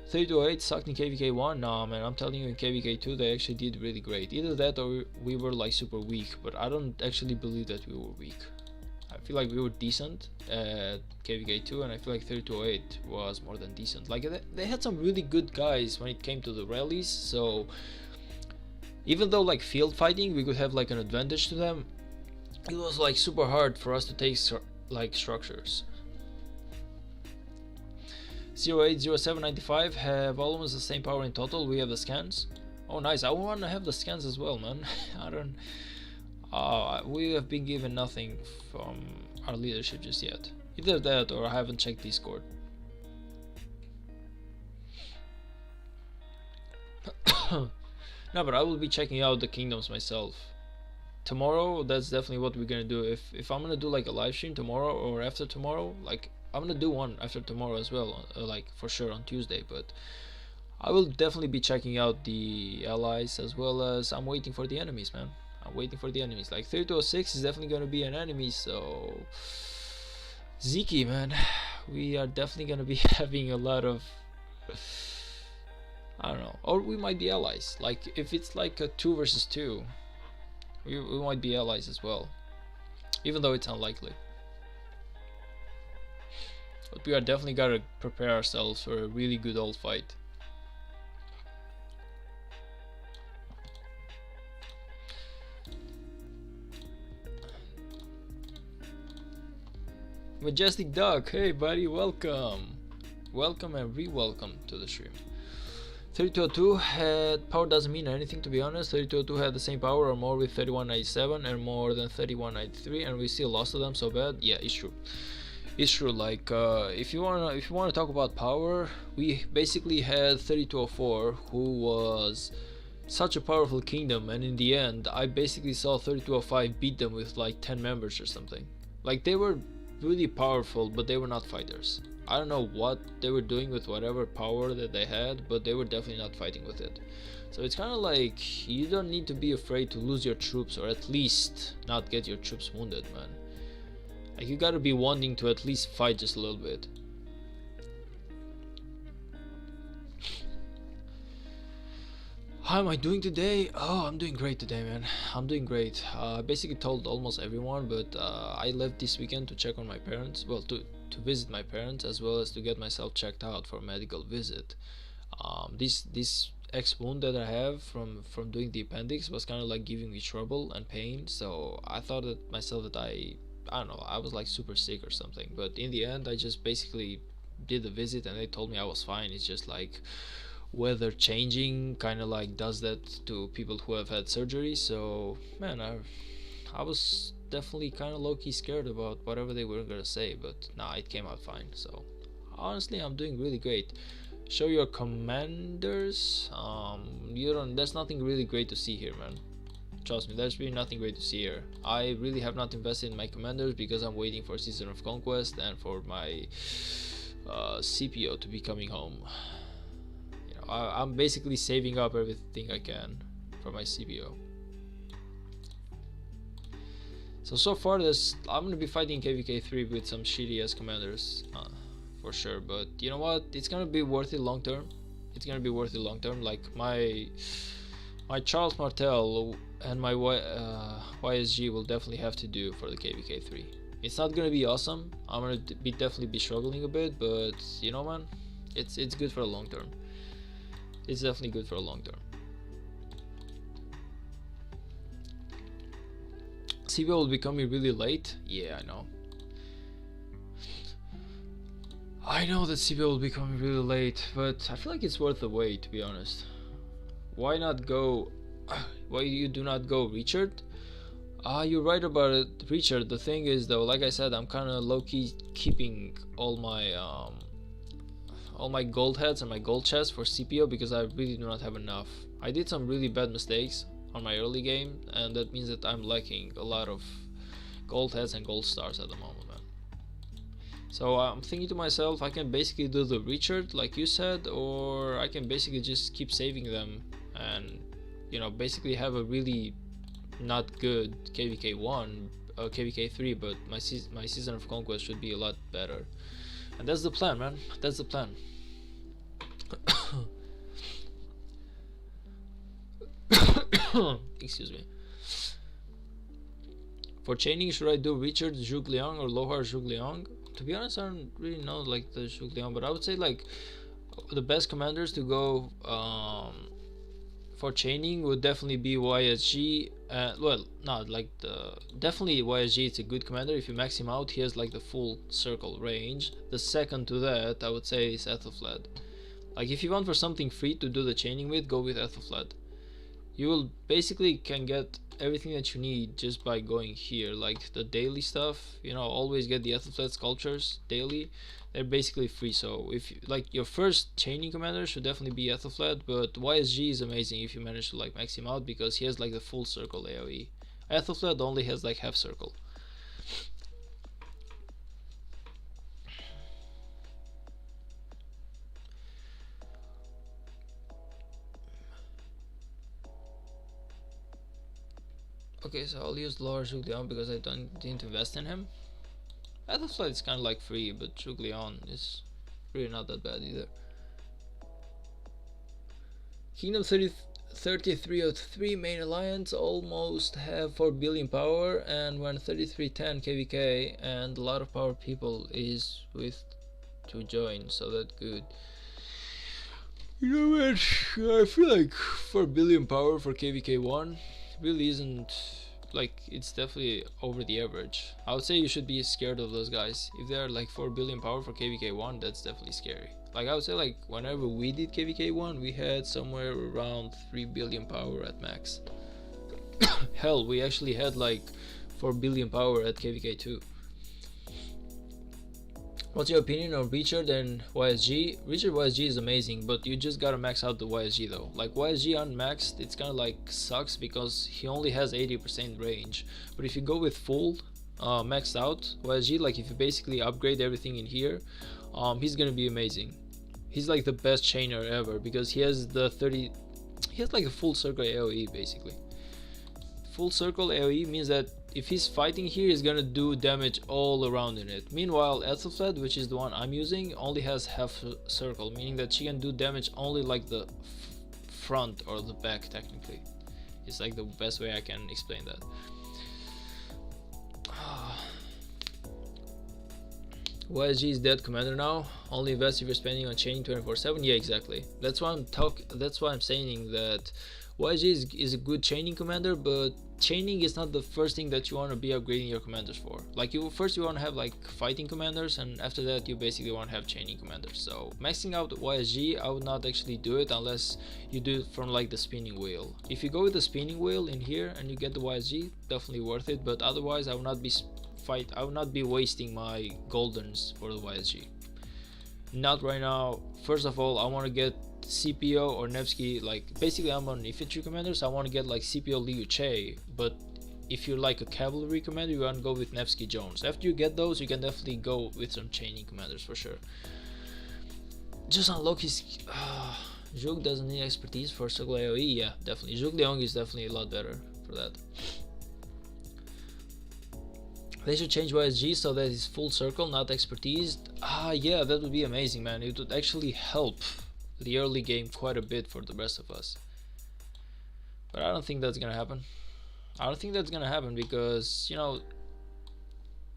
3208 sucked in KVK 1. Nah, man, I'm telling you, in KVK 2 they actually did really great. Either that or we were like super weak, but I don't actually believe that we were weak. I feel like we were decent at KVK 2, and I feel like 3208 was more than decent. Like they had some really good guys when it came to the rallies, so even though like field fighting we could have like an advantage to them, it was like super hard for us to take like structures. 080795 have almost the same power in total. We have the scans. Oh nice, I want to have the scans as well, man. We have been given nothing from our leadership just yet. Either that or I haven't checked Discord. No, but I will be checking out the kingdoms myself. Tomorrow, that's definitely what we're gonna do. If I'm gonna do like a live stream tomorrow or after tomorrow, like I'm gonna do one after tomorrow as well, like for sure on Tuesday. But I will definitely be checking out the allies as well as I'm waiting for the enemies, man. I'm waiting for the enemies. Like 3206 is definitely gonna be an enemy, so Ziki, man, we are definitely gonna be having a lot of. I don't know, or we might be allies. Like if it's like a 2 versus 2, we might be allies as well, even though it's unlikely. But we are definitely gotta prepare ourselves for a really good old fight. Majestic Duck, hey buddy, welcome. Welcome and re-welcome to the stream. 3202 had power doesn't mean anything, to be honest. 3202 had the same power or more with 3197 and more than 3193, and we still lost to them so bad. Yeah, it's true. It's true. Like if you wanna talk about power, we basically had 3204, who was such a powerful kingdom, and in the end, I basically saw 3205 beat them with like 10 members or something. Like they were really powerful, but they were not fighters. I don't know what they were doing with whatever power that they had, but they were definitely not fighting with it. So it's kind of like you don't need to be afraid to lose your troops, or at least not get your troops wounded, man. Like you gotta be wanting to at least fight just a little bit. How am I doing today? Oh, I'm doing great today, man. I'm doing great. I basically told almost everyone, but I left this weekend to check on my parents. Well, to visit my parents, as well as to get myself checked out for a medical visit. This X wound that I have from doing the appendix was kind of like giving me trouble and pain. So I thought that myself that I don't know, I was like super sick or something. But in the end, I just basically did the visit and they told me I was fine. It's just like weather changing kind of like does that to people who have had surgery. So man, I was definitely kind of low-key scared about whatever they were gonna say, but nah, it came out fine. So honestly, I'm doing really great. Show your commanders. There's nothing really great to see here, man. Trust me, there's really nothing great to see here. I really have not invested in my commanders because I'm waiting for Season of Conquest and for my CPO to be coming home. I'm basically saving up everything I can for my CBO. So far I'm gonna be fighting KVK3 with some shitty ass commanders, for sure. But you know what? It's gonna be worth it long term. It's gonna be worth it long term. Like my Charles Martel and my YSG will definitely have to do for the KVK3. It's not gonna be awesome. I'm gonna definitely be struggling a bit, but you know, man, it's good for the long term. It's definitely good for a long term. CBO will be coming really late. Yeah, I know. I know that CBO will be coming really late, but I feel like it's worth the wait, to be honest. Why not go? Why you do not go, Richard? You're right about it, Richard. The thing is, though, like I said, I'm kind of low-key keeping all my gold heads and my gold chests for CPO because I really do not have enough. I did some really bad mistakes on my early game, and that means that I'm lacking a lot of gold heads and gold stars at the moment, man. So I'm thinking to myself, I can basically do the Richard like you said, or I can basically just keep saving them and, you know, basically have a really not good KVK1 or KVK3, but my Season of Conquest should be a lot better. And that's the plan, man. That's the plan. Excuse me. For chaining, should I do Richard Zhuge Liang or Lohar Zhuge Liang? To be honest, I don't really know like the Zhuge Liang, but I would say like the best commanders to go for chaining would definitely be YSG. Well, not like definitely YSG. It's a good commander. If you max him out, he has like the full circle range. The second to that, I would say, is Ethelflaed. Like if you want for something free to do the chaining with, go with Ethelflaed. You will basically can get everything that you need just by going here, like the daily stuff. You know, always get the Ethelflaed sculptures daily. They're basically free. So if you, like, your first chaining commander should definitely be Ethelflaed, but YSG is amazing if you manage to like max him out because he has like the full circle AoE. Ethelflaed only has like half circle. Okay, so I'll use Lower Zhugliang because I didn't invest in him. Ethelflaed is kind of like free, but Zhugliang is really not that bad either. Kingdom 3303 main alliance almost have 4 billion power, and when 3310 kvk and a lot of power people is with to join, so that's good. You know what, I feel like 4 billion power for kvk1 really isn't, like, it's definitely over the average. I would say you should be scared of those guys. If they're like 4 billion power for kvk1, that's definitely scary. Like, I would say, like, whenever we did kvk1, we had somewhere around 3 billion power at max. Hell, we actually had like 4 billion power at kvk2. What's your opinion on Richard and YSG? Richard YSG is amazing, but you just gotta max out the YSG though. Like, YSG unmaxed, it's kinda like sucks because he only has 80% range. But if you go with full maxed out YSG, like if you basically upgrade everything in here, he's gonna be amazing. He's like the best chainer ever because he has the he has like a full circle AoE basically. Full circle AoE means that if he's fighting here, he's gonna do damage all around in it. Meanwhile, Ethelflaed, which is the one I'm using, only has half circle, meaning that she can do damage only like the front or the back technically. It's like the best way I can explain that. YSG is dead commander now. Only invest if you're spending on chaining 24/7. Yeah, exactly. That's why I'm saying that YSG is a good chaining commander, but chaining is not the first thing that you want to be upgrading your commanders for. Like, you want to have like fighting commanders, and after that you basically want to have chaining commanders. So maxing out YSG, I would not actually do it unless you do it from like the spinning wheel. If you go with the spinning wheel in here and you get the YSG, definitely worth it. But otherwise, I would not be wasting my goldens for the YSG. Not right now. First of all, I want to get CPO or Nevsky. Like, basically I'm on infantry commanders, I want to get like CPO Liu Che, but if you're like a cavalry commander, you want to go with Nevsky Jones. After you get those, you can definitely go with some chaining commanders for sure. Just unlock his Zhug doesn't need expertise for circle AoE. Yeah, definitely Zhug Liang is definitely a lot better for that. They should change YSG so that it's full circle, not expertise. Yeah, that would be amazing, man. It would actually help the early game quite a bit for the rest of us. But I don't think that's gonna happen. I don't think that's gonna happen because, you know,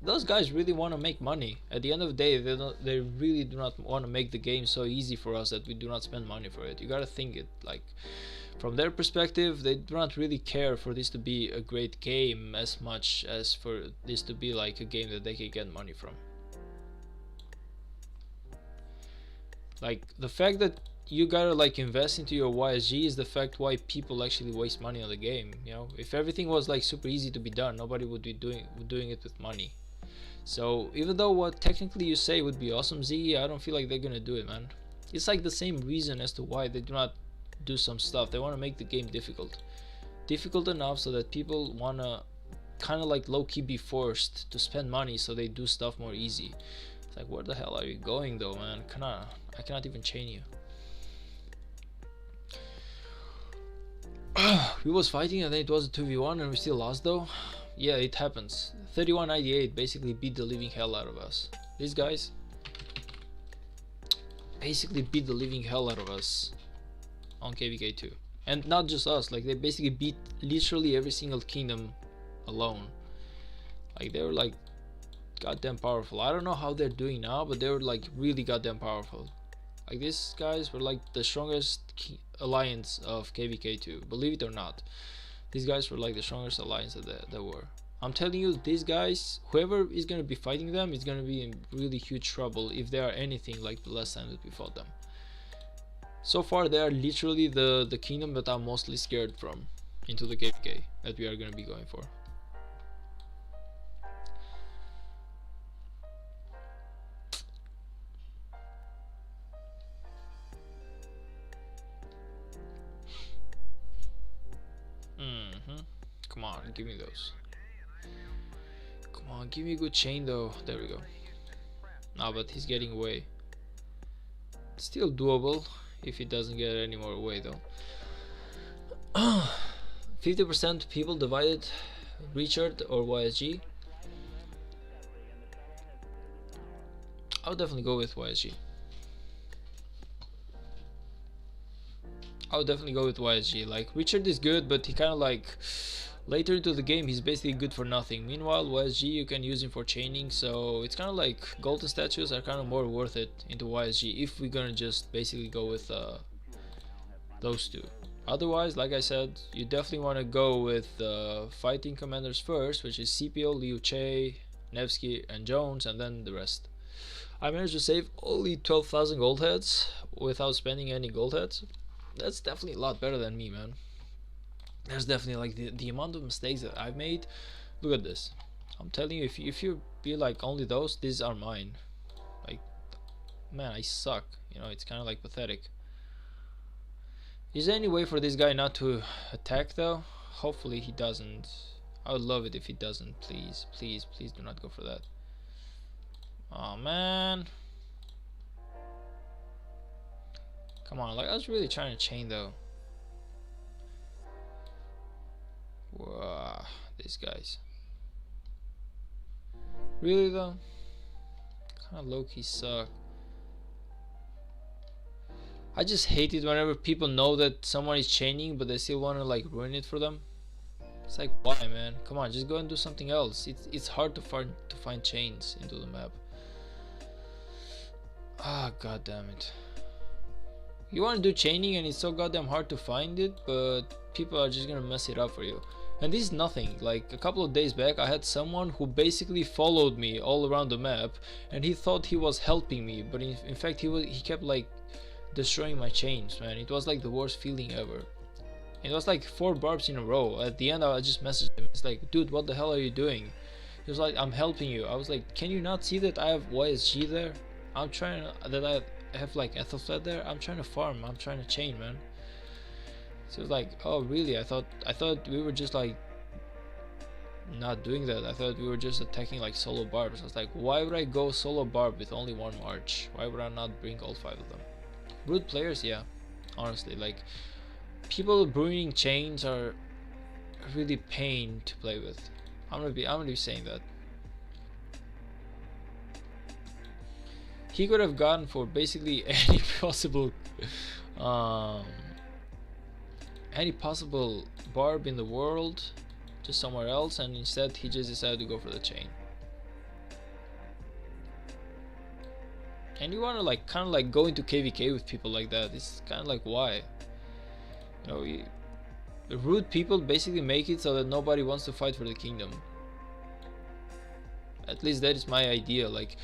those guys really want to make money. At the end of the day, they really do not want to make the game so easy for us that we do not spend money for it. You gotta think it like, from their perspective, they do not really care for this to be a great game as much as for this to be like a game that they can get money from. Like, the fact that you gotta like invest into your YSG is the fact why people actually waste money on the game. You know, if everything was like super easy to be done, nobody would be doing it with money. So even though what technically you say would be awesome, Z, I don't feel like they're gonna do it, man. It's like the same reason as to why they do not do some stuff. They want to make the game difficult enough so that people wanna kind of like low-key be forced to spend money, so they do stuff more easy. It's like, where the hell are you going though, man? I cannot even chain you. We was fighting and then it was a 2v1 and we still lost though. Yeah, it happens. 3198 basically beat the living hell out of us. These guys basically beat the living hell out of us on kvk2. And not just us, like they basically beat literally every single kingdom alone. Like, they were like goddamn powerful. I don't know how they're doing now, but they were like really goddamn powerful. Like, these guys were like the strongest alliance of kvk2, believe it or not. These guys were like the strongest alliance that there were. I'm telling you, these guys, whoever is gonna be fighting them is gonna be in really huge trouble if they are anything like the last time that we fought them. So far they are literally the kingdom that I'm mostly scared from into the KVK that we are gonna be going for. Come on, give me those. Come on, give me a good chain though. There we go. No, but he's getting away. Still doable if he doesn't get any more away though. 50% people divided Richard or YSG. I would definitely go with YSG. I would definitely go with YSG. Like, Richard is good, but he kind of like later into the game he's basically good for nothing. Meanwhile, YSG you can use him for chaining, so it's kind of like golden statues are kind of more worth it into YSG if we're gonna just basically go with those two. Otherwise, like I said, you definitely want to go with fighting commanders first, which is CPO, Liu Che, Nevsky, and Jones, and then the rest. I managed to save only 12,000 gold heads without spending any gold heads. That's definitely a lot better than me, man. There's definitely like the amount of mistakes that I've made. Look at this. I'm telling you, if you be like only those, these are mine. Like, man, I suck. You know, it's kind of like pathetic. Is there any way for this guy not to attack though? Hopefully he doesn't. I would love it if he doesn't. Please, please, please do not go for that. Oh man. Come on, like I was really trying to chain though. Wow, these guys. Really though? Kinda low-key suck. I just hate it whenever people know that someone is chaining but they still wanna like ruin it for them. It's like, why, man? Come on, just go and do something else. It's hard to find chains into the map. Ah, god damn it. You want to do chaining and it's so goddamn hard to find it, but people are just gonna mess it up for you. And this is nothing. Like a couple of days back I had someone who basically followed me all around the map and he thought he was helping me, but in fact he kept like destroying my chains, man. It was like the worst feeling ever. It was like 4 barbs in a row. At the end I just messaged him. It's like, dude, what the hell are you doing? He was like, I'm helping you. I was like, can you not see that I have YSG there? I'm trying that I have like Ethelflaed there. I'm trying to farm. I'm trying to chain, man. So it's like, oh really? I thought we were just like not doing that. I thought we were just attacking like solo barbs. I was like, why would I go solo barb with only 1 march? Why would I not bring all 5 of them? Brute players, yeah. Honestly, like people ruining chains are really pain to play with. I'm gonna be saying that. He could have gone for basically any possible barb in the world, just somewhere else, and instead he just decided to go for the chain. And you want to like kind of like go into KVK with people like that. It's kind of like, why? You know, the rude people basically make it so that nobody wants to fight for the kingdom. At least that is my idea. Like,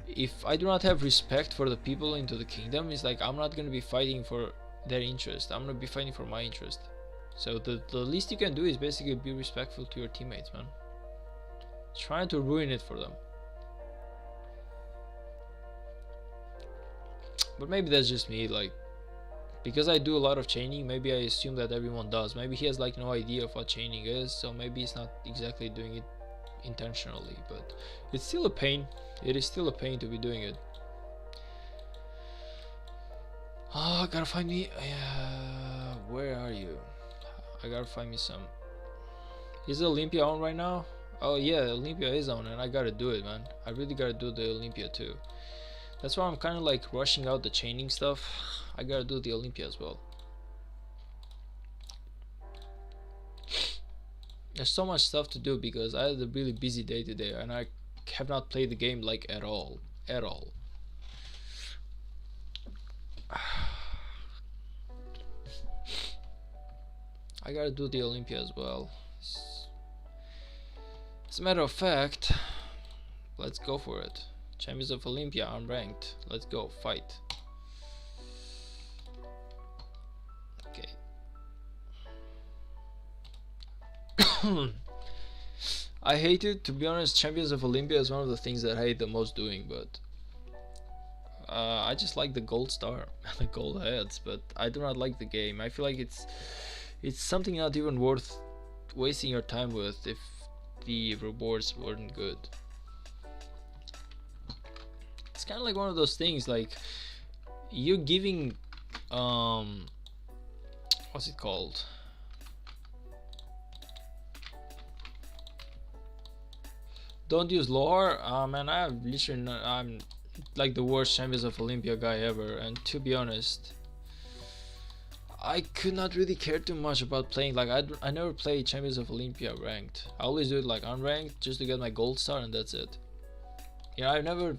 if I do not have respect for the people into the kingdom, it's like I'm not gonna be fighting for their interest. I'm gonna be fighting for my interest. So the least you can do is basically be respectful to your teammates, man. Trying to ruin it for them. But maybe that's just me, like, because I do a lot of chaining, maybe I assume that everyone does. Maybe he has like no idea of what chaining is, so maybe he's not exactly doing it intentionally, but it's still a pain. It is still a pain to be doing it. Oh, I gotta find me. Where are you? I gotta find me some. Is Olympia on right now? Oh yeah, Olympia is on, and I gotta do it, man. I really gotta do the Olympia too. That's why I'm kind of like rushing out the chaining stuff. I gotta do the Olympia as well. There's so much stuff to do because I had a really busy day today and I have not played the game like at all. I gotta do the Olympia as well. As a matter of fact, let's go for it. Champions of Olympia, I'm ranked. Let's go, fight. I hate it, to be honest. Champions of Olympia is one of the things that I hate the most doing, but I just like the gold star and the gold heads, but I do not like the game. I feel like it's something not even worth wasting your time with if the rewards weren't good. It's kind of like one of those things, like you're giving what's it called, don't use lore. Man, I'm like the worst Champions of Olympia guy ever, and to be honest, I could not really care too much about playing. Like I never play Champions of Olympia ranked. I always do it like unranked just to get my gold star, and that's it. You know,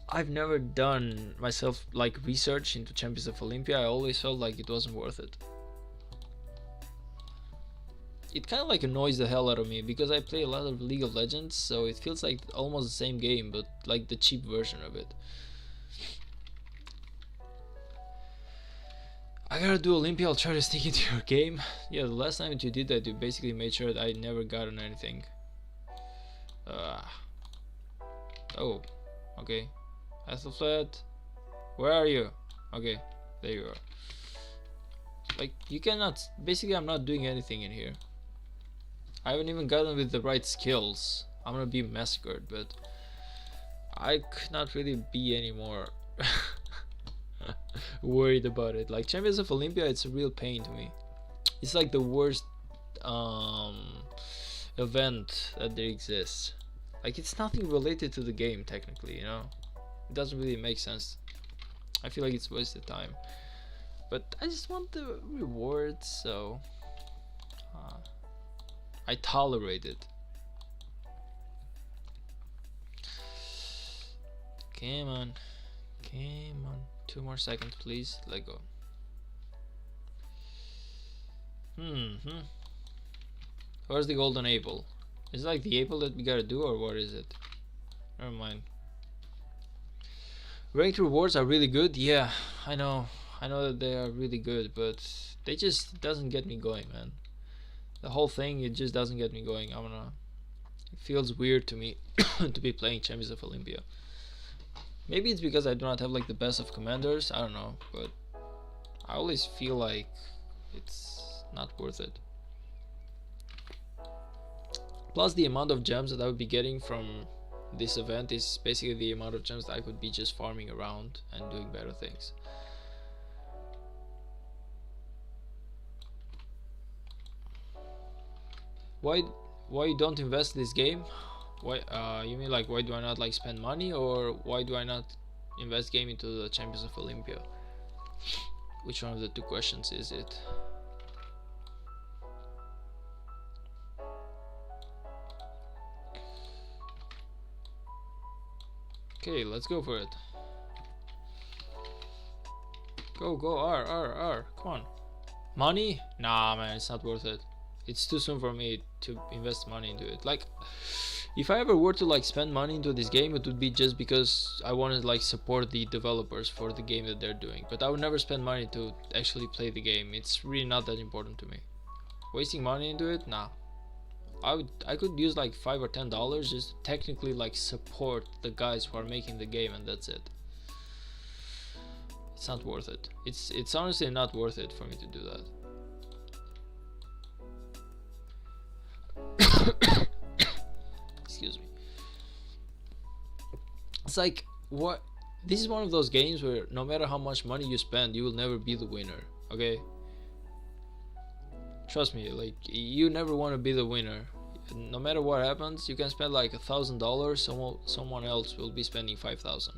I've never done myself like research into Champions of Olympia. I always felt like it wasn't worth it. It kind of like annoys the hell out of me because I play a lot of League of Legends, so it feels like almost the same game, but like the cheap version of it. I gotta do Olympia. I'll try to sneak into your game. Yeah, the last time that you did that, you basically made sure that I never got on anything. Oh, okay. Ethelfled, where are you? Okay, there you are. Like, you cannot. Basically, I'm not doing anything in here. I haven't even gotten with the right skills. I'm gonna be massacred, but I could not really be any more worried about it. Like, Champions of Olympia, it's a real pain to me. It's like the worst event that there exists. Like, it's nothing related to the game technically, you know. It doesn't really make sense. I feel like it's wasted time, but I just want the rewards, so I tolerate it. Come on, come on. 2 more seconds, please. Let go. Where's the golden apple? Is it like the apple that we gotta do, or what is it? Never mind. Ranked rewards are really good. Yeah, I know that they are really good, but they just doesn't get me going, man. The whole thing, it just doesn't get me going. It feels weird to me to be playing Champions of Olympia. Maybe it's because I do not have like the best of commanders, I don't know, but I always feel like it's not worth it. Plus the amount of gems that I would be getting from this event is basically the amount of gems that I could be just farming around and doing better things. Why you don't invest in this game? Why you mean like why do I not like spend money, or why do I not invest game into the Champions of Olympia? Which one of the two questions is it? Okay, let's go for it. Go, R, come on. Money? Nah, man, it's not worth it. It's too soon for me to invest money into it. Like, if I ever were to like spend money into this game, it would be just because I wanted to like support the developers for the game that they're doing. But I would never spend money to actually play the game. It's really not that important to me. Wasting money into it? Nah. I could use like $5 or $10 just to technically like support the guys who are making the game, and that's it. It's not worth it. It's honestly not worth it for me to do that. Excuse me. It's like, what? This is one of those games where no matter how much money you spend, you will never be the winner. Okay? Trust me, like, you never want to be the winner. No matter what happens, you can spend like $1,000, someone else will be spending 5,000.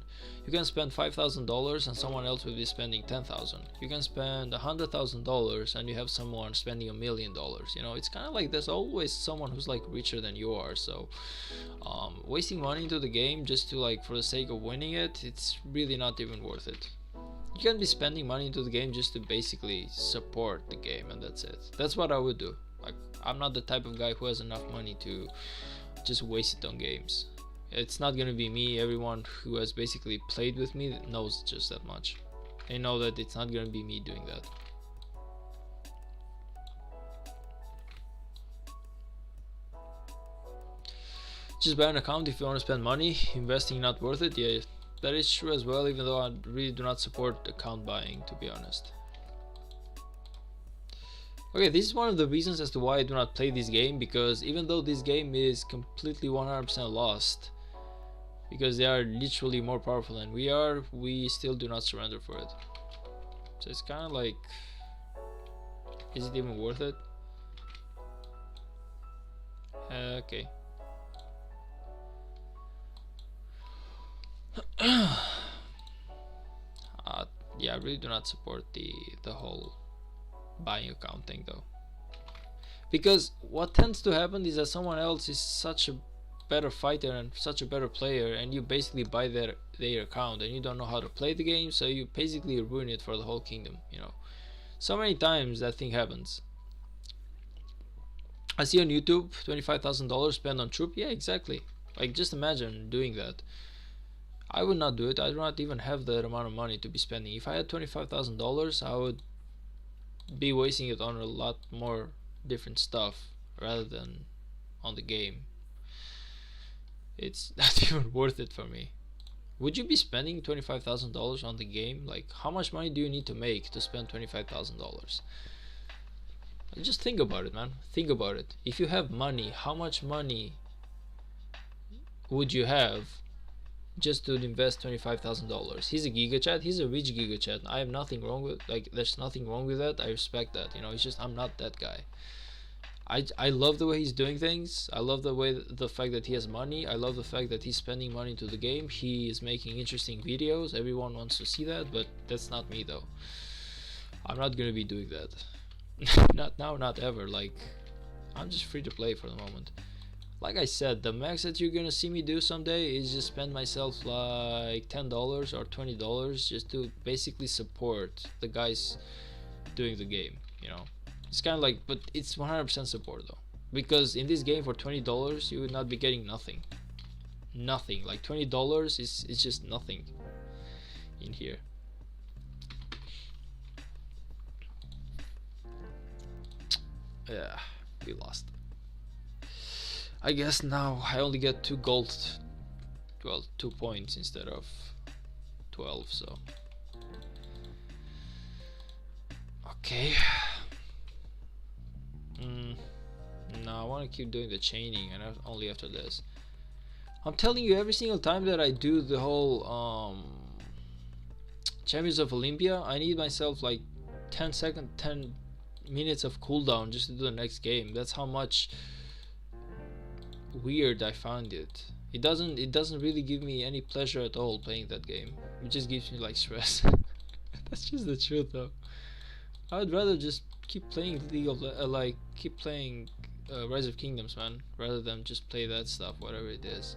You can spend $5,000 and someone else will be spending 10,000. You can spend $100,000 and you have someone spending $1 million. You know, it's kind of like there's always someone who's like richer than you are. So wasting money into the game just to like for the sake of winning it, it's really not even worth it. You can be spending money into the game just to basically support the game, and that's it. That's what I would do. Like, I'm not the type of guy who has enough money to just waste it on games. It's not gonna be me. Everyone who has basically played with me knows just that much. They know that it's not gonna be me doing that. Just buy an account if you want to spend money. Investing not worth it. Yeah, that is true as well, even though I really do not support account buying, to be honest. Okay, this is one of the reasons as to why I do not play this game, because even though this game is completely 100% lost, because they are literally more powerful than we are, we still do not surrender for it. So it's kind of like, is it even worth it? Okay. Yeah, I really do not support the whole buying account thing though, because what tends to happen is that someone else is such a better fighter and such a better player, and you basically buy their account and you don't know how to play the game, so you basically ruin it for the whole kingdom, you know. So many times that thing happens. I see on YouTube $25,000 spent on troop. Yeah, exactly. Like, just imagine doing that. I would not do it. I do not even have that amount of money to be spending. If I had $25,000, I would be wasting it on a lot more different stuff rather than on the game. It's not even worth it for me. Would you be spending $25,000 on the game? Like, how much money do you need to make to spend $25,000? Just think about it, man. Think about it. If you have money, how much money would you have just to invest $25,000? He's a giga chat. He's a rich giga chat. I have nothing wrong with, like, there's nothing wrong with that. I respect that. You know, it's just I'm not that guy. I love the way he's doing things. I love the fact that he has money. I love the fact that he's spending money to the game. He is making interesting videos. Everyone wants to see that, but that's not me though. I'm not gonna be doing that. Not now, not ever. Like, I'm just free to play for the moment. Like I said, the max that you're gonna see me do someday is just spend myself like $10 or $20 just to basically support the guys doing the game, you know. It's kind of like, but it's 100% support though, because in this game for $20 you would not be getting nothing. Nothing. Like $20 is just nothing in here. Yeah, we lost. I guess now I only get 2 gold, well, 2 points instead of 12, so okay. No, I want to keep doing the chaining, and only after this. I'm telling you, every single time that I do the whole Champions of Olympia, I need myself like 10 minutes of cooldown just to do the next game. That's how much weird I found it. It doesn't really give me any pleasure at all playing that game. It just gives me like stress. That's just the truth though. I would rather just keep playing keep playing Rise of Kingdoms, man, rather than just play that stuff, whatever it is.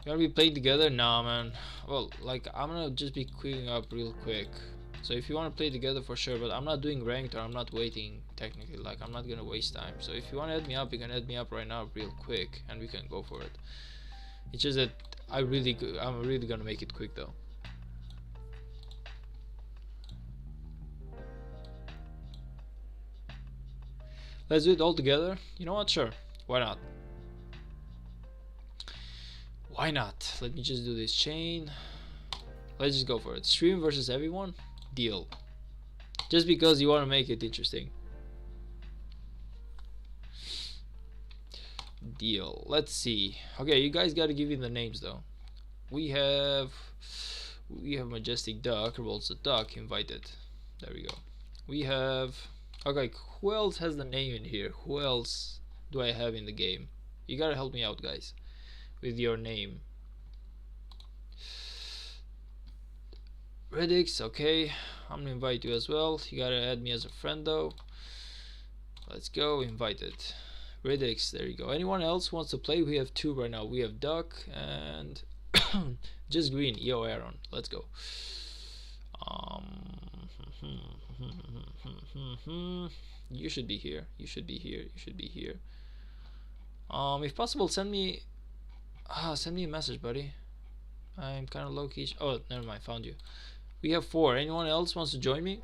You wanna be playing together? Nah, man. Well, like, I'm gonna just be queuing up real quick. So if you wanna play together, for sure, but I'm not doing ranked, or I'm not waiting technically. Like, I'm not gonna waste time. So if you wanna add me up, you can add me up right now real quick and we can go for it. It's just that I'm really gonna make it quick though. Let's do it all together. You know what? Sure. Why not? Why not? Let me just do this chain. Let's just go for it. Stream versus everyone? Deal. Just because you want to make it interesting. Deal. Let's see. Okay, you guys got to give me the names though. We have Majestic Duck, rolls the duck, invited. There we go. We have, okay, who else has the name in here? Who else do I have in the game? You gotta help me out, guys, with your name. Redix, okay, I'm gonna invite you as well. You gotta add me as a friend though. Let's go, invited. Redix, there you go. Anyone else wants to play? We have 2 right now. We have Duck and just Green. Yo, Aaron, let's go. You should be here. You should be here. You should be here. If possible, send me a message, buddy. I'm kind of low key. Oh, never mind. Found you. We have 4. Anyone else wants to join me?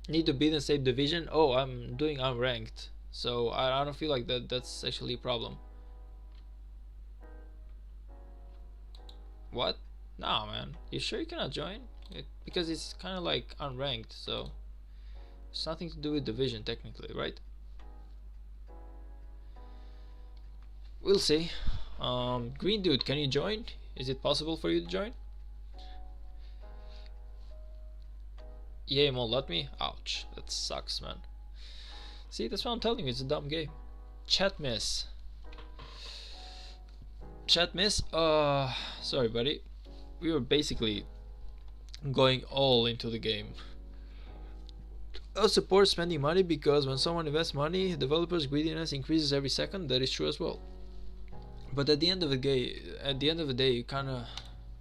Need to beat and save division. Oh, I'm doing unranked, so I don't feel like that's actually a problem. What? Nah, man. You sure you cannot join? Because it's kind of like unranked, so it's nothing to do with division technically, right? We'll see. Green dude, can you join? Is it possible for you to join? Yeah, it won't let me. Ouch, that sucks, man. See, that's what I'm telling you. It's a dumb game. Chat miss. Chat miss. Sorry, buddy. We were basically going all into the game. I support spending money because when someone invests money, developers' greediness increases every second. That is true as well. But at the end of the day,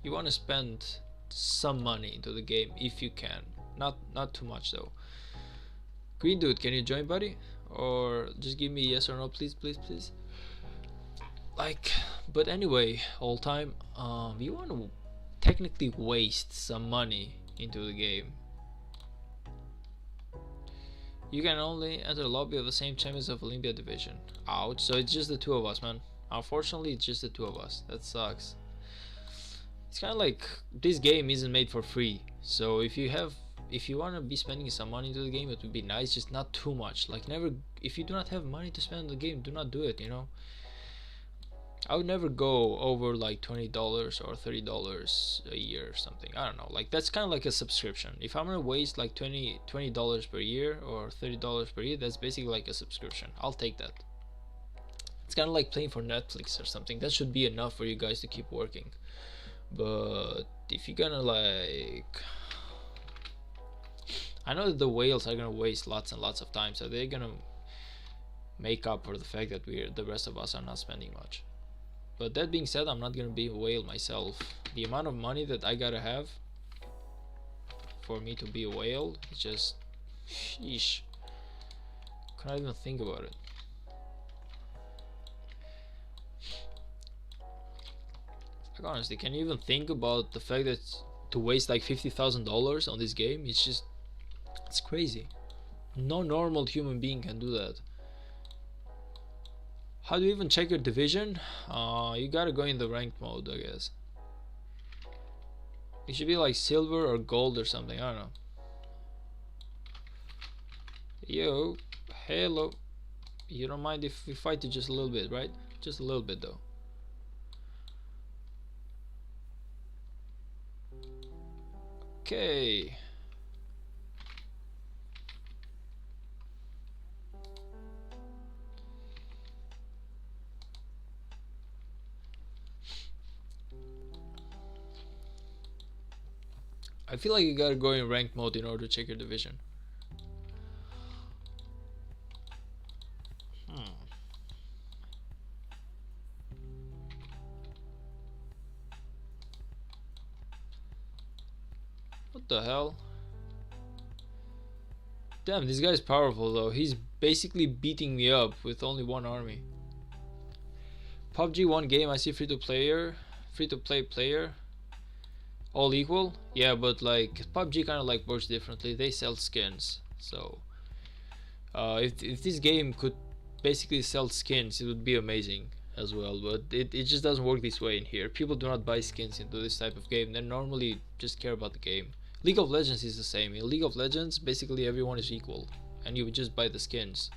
you want to spend some money into the game if you can. Not too much though. Green dude, can you join, buddy? Or just give me yes or no, please, please, please. Like, but anyway, all time, you want to technically waste some money into the game. You can only enter the lobby of the same champions of Olympia division. Ouch, so it's just the two of us, man. Unfortunately, it's just the two of us. That sucks. It's kind of like this game isn't made for free. So if you want to be spending some money into the game, it would be nice, just not too much. Like, never, if you do not have money to spend on the game, do not do it, you know. I would never go over like $20 or $30 a year or something. I don't know. Like, that's kind of like a subscription. If I'm gonna waste like $20 per year or $30 per year, that's basically like a subscription. I'll take that. It's kind of like playing for Netflix or something. That should be enough for you guys to keep working. But if you're gonna like, I know that the whales are gonna waste lots and lots of time, so they're gonna make up for the fact that the rest of us are not spending much. But that being said, I'm not gonna be a whale myself. The amount of money that I gotta have for me to be a whale is just, sheesh. Can't even think about it. Like, honestly, can you even think about the fact that to waste like $50,000 on this game? It's crazy. No normal human being can do that. How do you even check your division? You gotta go in the ranked mode, I guess. It should be like silver or gold or something, I don't know. Yo, hello. You don't mind if we fight you just a little bit, right? Just a little bit though. Okay. I feel like you gotta go in ranked mode in order to check your division. What the hell? Damn, this guy's powerful though. He's basically beating me up with only one army. PUBG one game, I see free to play player. All equal? Yeah, but like PUBG kind of like works differently. They sell skins, so if this game could basically sell skins, it would be amazing as well. But it just doesn't work this way in here. People do not buy skins into this type of game. They normally just care about the game. League of Legends is the same. In League of Legends, basically everyone is equal, and you would just buy the skins.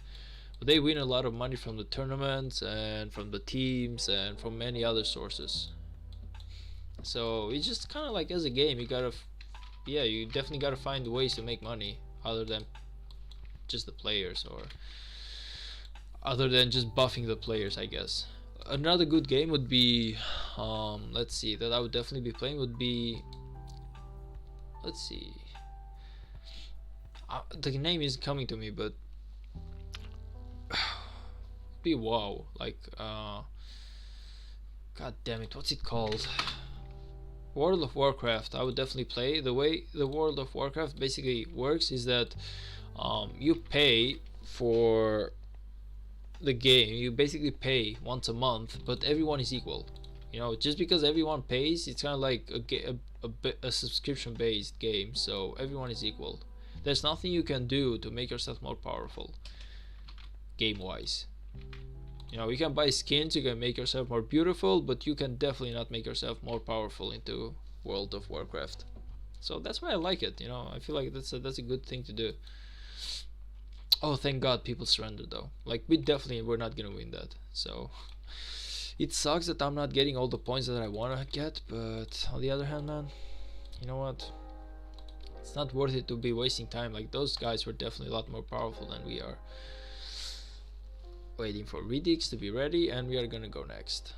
But they win a lot of money from the tournaments and from the teams and from many other sources. So it's just kind of like, as a game, you gotta, yeah, you definitely gotta find ways to make money other than just the players, or other than just buffing the players, I guess. Another good game would be, let's see, that I would definitely be playing would be, let's see, the name isn't coming to me, but be WoW, like, god damn it, what's it called? World of Warcraft. I would definitely play. The way the World of Warcraft basically works is that you pay for the game. You basically pay once a month, but everyone is equal. You know, just because everyone pays, it's kind of like a subscription-based game, so everyone is equal. There's nothing you can do to make yourself more powerful, game-wise. You know, you can buy skins, you can make yourself more beautiful, but you can definitely not make yourself more powerful into World of Warcraft. So that's why I like it. You know, I feel like that's a good thing to do. Oh, thank God people surrendered though. Like, we're not gonna win that. So it sucks that I'm not getting all the points that I wanna get, but on the other hand, man, you know what? It's not worth it to be wasting time. Like, those guys were definitely a lot more powerful than we are. Waiting for Redix to be ready, and we are gonna go next.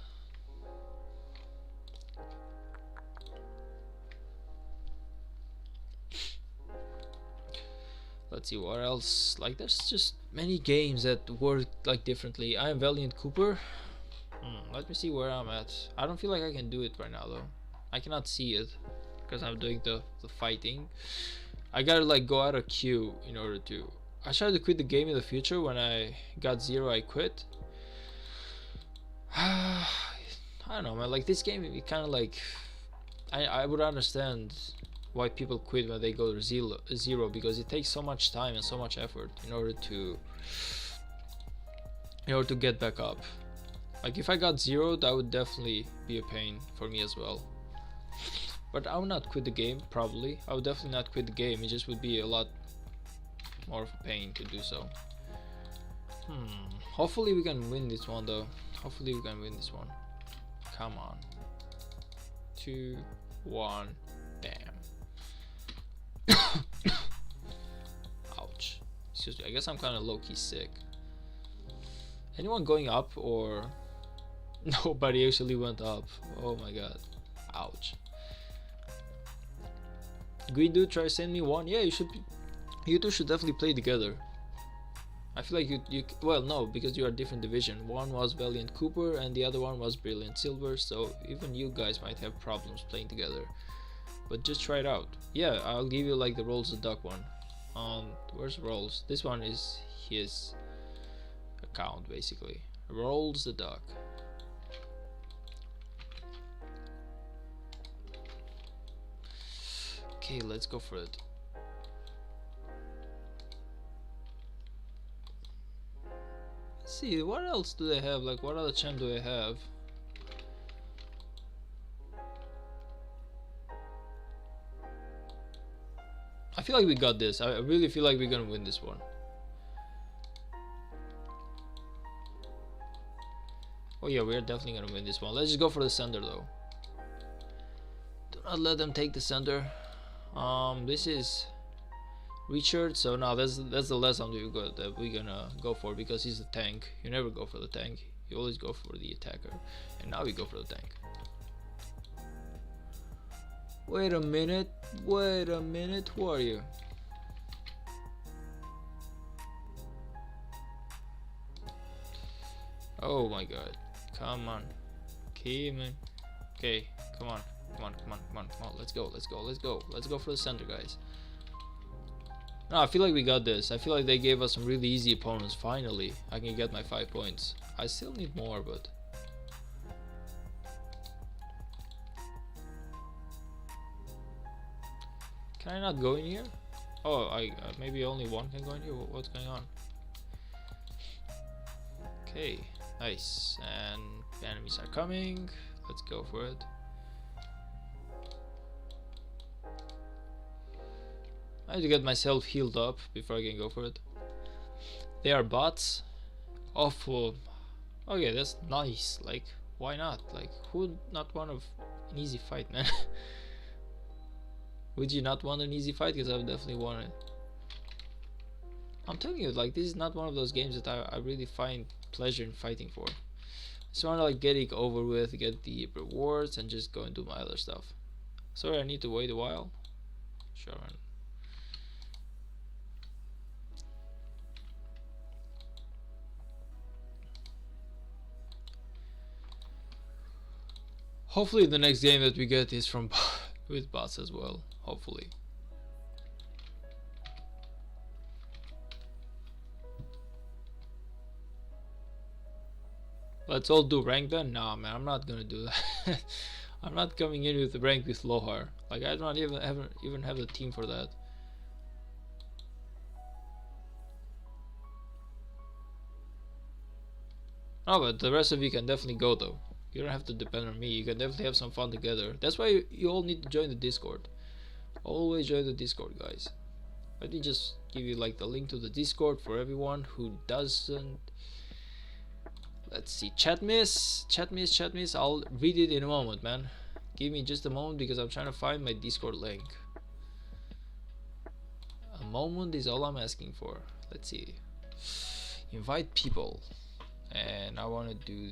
Let's see what else. Like, there's just many games that work like differently. I am Valiant Cooper. Let me see where I'm at. I don't feel like I can do it right now though. I cannot see it because I'm doing the fighting. I gotta like go out of queue in order to. I tried to quit the game in the future. When I got 0, I quit. I don't know, man. Like, this game, it kind of like, I would understand why people quit when they go to zero, because it takes so much time and so much effort in order to get back up. Like, if I got 0, that would definitely be a pain for me as well. But I would not quit the game, probably. I would definitely not quit the game. It just would be a lot more of a pain to do so. Hopefully we can win this one though. Hopefully we can win this one. Come on. 2, 1, bam. Ouch. Excuse me, I guess I'm kind of low-key sick. Anyone going up, or nobody actually went up? Oh my god. Ouch. Green dude, try to send me one. Yeah, you two should definitely play together. I feel like you well, no, because you are different division. One was Valiant Cooper and the other one was Brilliant Silver, so even you guys might have problems playing together. But just try it out. Yeah, I'll give you like the Rolls the Duck one. Where's Rolls? This one is his account basically. Rolls the Duck. Okay, let's go for it. Let's see, what else do they have? Like, what other champ do they have? I feel like we got this. I really feel like we're gonna win this one. Oh yeah, we're definitely gonna win this one. Let's just go for the center though. Do not let them take the center. This is Richard, so now that's the last one that we're gonna go for, because he's the tank. You never go for the tank. You always go for the attacker. And now we go for the tank. Wait a minute, who are you? Oh my god, come on. Okay, come on, let's go for the center, guys. No, I feel like we got this. I feel like they gave us some really easy opponents. Finally, I can get my 5 points. I still need more, but can I not go in here? Oh, I maybe only one can go in here. What's going on? Okay, nice. And the enemies are coming. Let's go for it. I need to get myself healed up before I can go for it. They are bots. Awful. Okay, that's nice. Like, why not? Like, who would not want an easy fight, man? Would you not want an easy fight? Because I would definitely want it. I'm telling you, like, this is not one of those games that I really find pleasure in fighting for. I just want to like get it over with, get the rewards, and just go and do my other stuff. Sorry, I need to wait a while. Sure, man. Hopefully the next game that we get is from with bots as well. Hopefully. Let's all do rank then? Nah, man, I'm not gonna do that. I'm not coming in with the rank with Lohar. Like, I don't even have the team for that. Oh, but the rest of you can definitely go though. You don't have to depend on me. You can definitely have some fun together. That's why you all need to join the Discord. Always join the Discord, guys. Let me just give you like the link to the Discord for everyone who doesn't. Let's see, chat miss. I'll read it in a moment, man. Give me just a moment because I'm trying to find my Discord link. A moment is all I'm asking for. Let's see. Invite people, and I want to do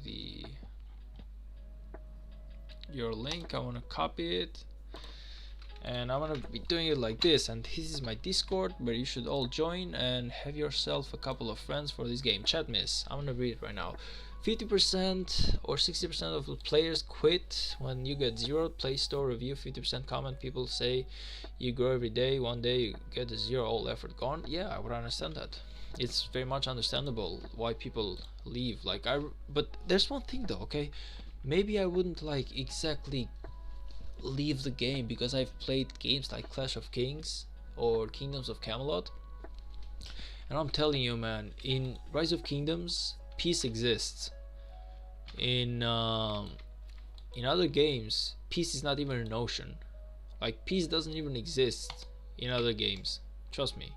your link. I want to copy it, and I'm gonna be doing it like this. And this is my Discord where you should all join and have yourself a couple of friends for this game. Chat miss. I'm gonna read it right now. 50% or 60% of the players quit when you get 0 Play Store review, 50% comment. People say you grow every day, one day you get a 0, all effort gone. Yeah, I would understand that. It's very much understandable why people leave. But there's one thing though, okay? Maybe I wouldn't like exactly leave the game because I've played games like Clash of Kings or Kingdoms of Camelot, and I'm telling you, man, in Rise of Kingdoms, peace exists. In other games, peace is not even an option. Like, peace doesn't even exist in other games. Trust me.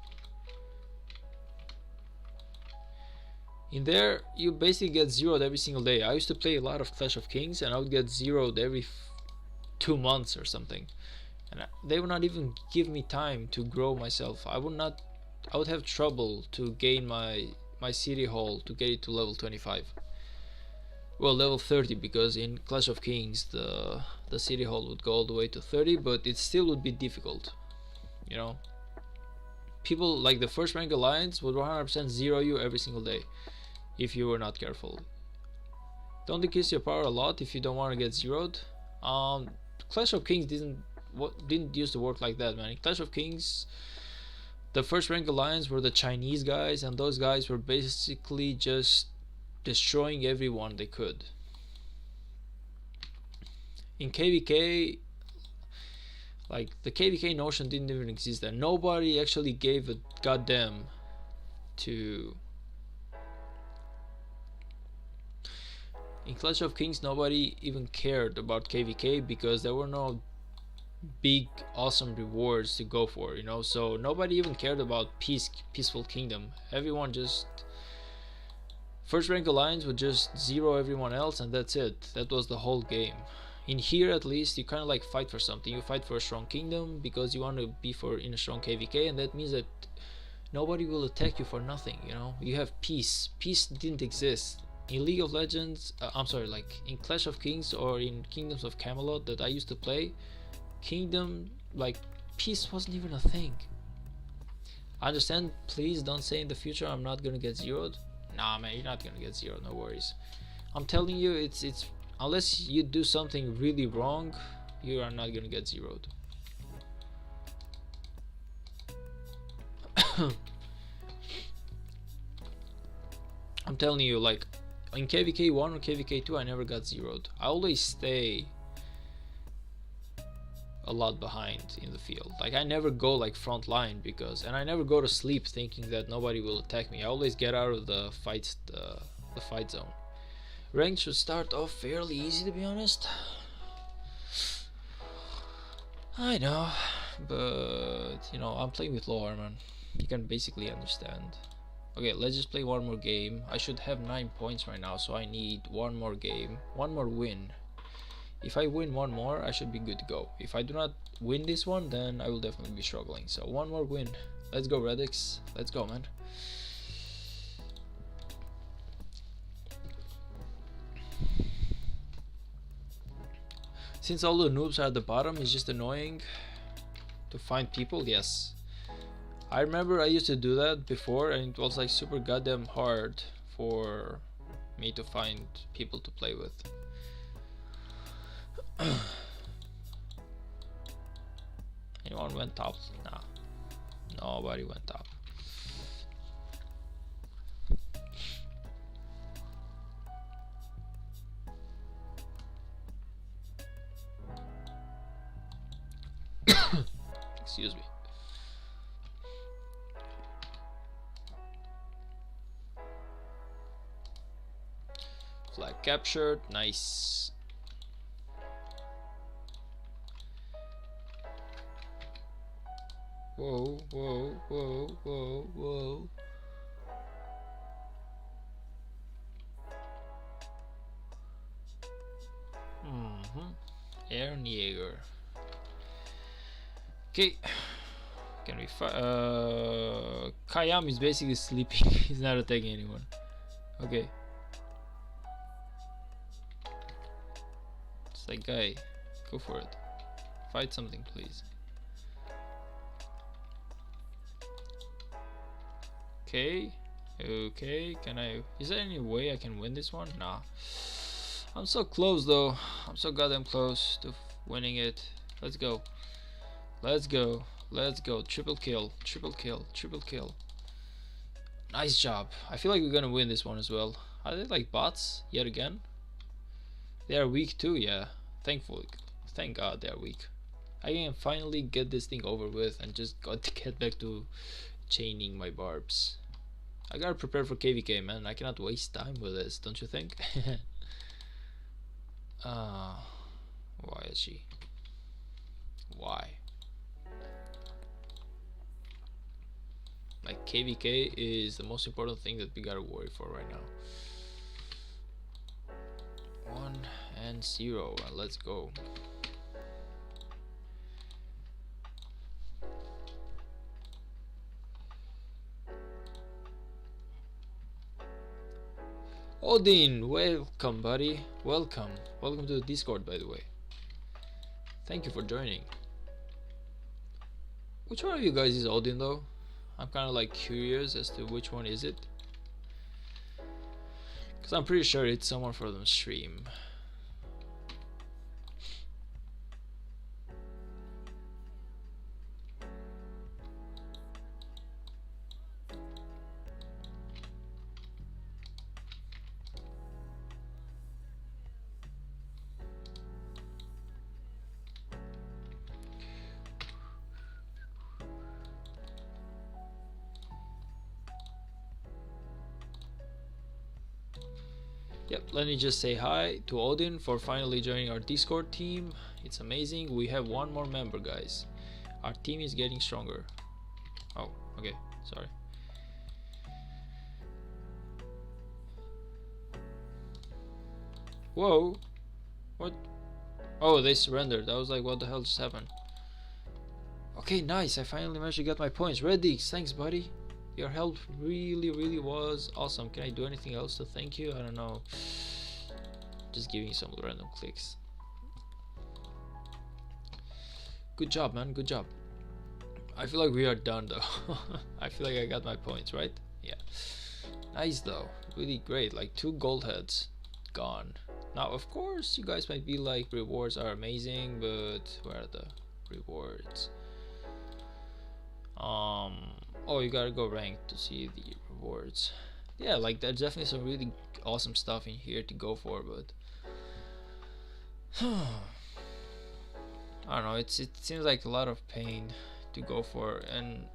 In there, you basically get zeroed every single day. I used to play a lot of Clash of Kings, and I would get zeroed every 2 months or something, and they would not even give me time to grow myself. I would have trouble to gain my city hall to get it to level 25. Well, level 30, because in Clash of Kings the city hall would go all the way to 30, but it still would be difficult, you know. People like the first rank alliance would 100% zero you every single day if you were not careful. Don't decrease your power a lot if you don't want to get zeroed. Clash of Kings didn't used to work like that, man. In Clash of Kings, the first rank alliance were the Chinese guys, and those guys were basically just destroying everyone they could. In KVK, like, the KVK notion didn't even exist, and nobody actually gave a goddamn to. In Clash of Kings, nobody even cared about KVK because there were no big awesome rewards to go for, you know. So nobody even cared about peaceful kingdom. Everyone just, first rank alliance would just zero everyone else, and that's it. That was the whole game. In here, at least, you kind of like fight for something. You fight for a strong kingdom because you want to be in a strong KVK, and that means that nobody will attack you for nothing, you know. You have peace. Peace didn't exist in League of Legends. I'm sorry, like in Clash of Kings or in Kingdoms of Camelot that I used to play, kingdom, like, peace wasn't even a thing. I understand, please don't say in the future I'm not gonna get zeroed. Nah, man, you're not gonna get zeroed, no worries. I'm telling you, it's unless you do something really wrong, you are not gonna get zeroed. I'm telling you, like, in KVK 1 or KVK 2 I never got zeroed. I always stay a lot behind in the field. Like, I never go like front line and I never go to sleep thinking that nobody will attack me. I always get out of the fight zone. Rank should start off fairly easy, to be honest. I know, but you know, I'm playing with low armor. You can basically understand. Okay, let's just play one more game. I should have 9 points right now, so I need one more game, one more win. If I win one more, I should be good to go. If I do not win this one, then I will definitely be struggling. So one more win. Let's go, Redix. Let's go, man. Since all the noobs are at the bottom, it's just annoying to find people. Yes, I remember I used to do that before, and it was like super goddamn hard for me to find people to play with. Anyone went top? Nah, nobody went top. Excuse me. Flag captured. Nice. Whoa, whoa, whoa, whoa, whoa. Aaron Jaeger. Okay. Can we Kayam is basically sleeping. He's not attacking anyone. Okay. It's like, guy, go for it. Fight something, please. Okay. Okay. Can I... Is there any way I can win this one? Nah. I'm so close though. I'm so goddamn close to winning it. Let's go. Let's go. Let's go. Triple kill. Triple kill. Triple kill. Nice job. I feel like we're gonna win this one as well. Are they like bots yet again? They are weak too, yeah. Thankfully. Thank God they are weak. I can finally get this thing over with and just got to get back to chaining my barbs. I gotta prepare for KVK, man. I cannot waste time with this, don't you think? Why is she? Why? Like, KVK is the most important thing that we gotta worry for right now. 1 and 0. Let's go. Odin, welcome, buddy. Welcome. Welcome to the Discord, by the way. Thank you for joining. Which one of you guys is Odin, though? I'm kind of like curious as to which one is it. Because I'm pretty sure it's someone from the stream. Yep, let me just say hi to Odin for finally joining our Discord team. It's amazing. We have one more member, guys. Our team is getting stronger. Oh, okay, sorry. Whoa, what? Oh, they surrendered. I was like, what the hell just happened? Okay, nice. I finally managed to get my points. Redix, thanks, buddy. Your help really was awesome. Can I do anything else to thank you? I don't know. Just giving some random clicks. Good job, man. Good job. I feel like we are done though. I feel like I got my points, right? Yeah. Nice though. Really great. Like 2 gold heads gone. Now of course you guys might be like, rewards are amazing, but where are the rewards? Oh, you gotta go ranked to see the rewards. Yeah, like there's definitely some really awesome stuff in here to go for, but I don't know, it seems like a lot of pain to go for, and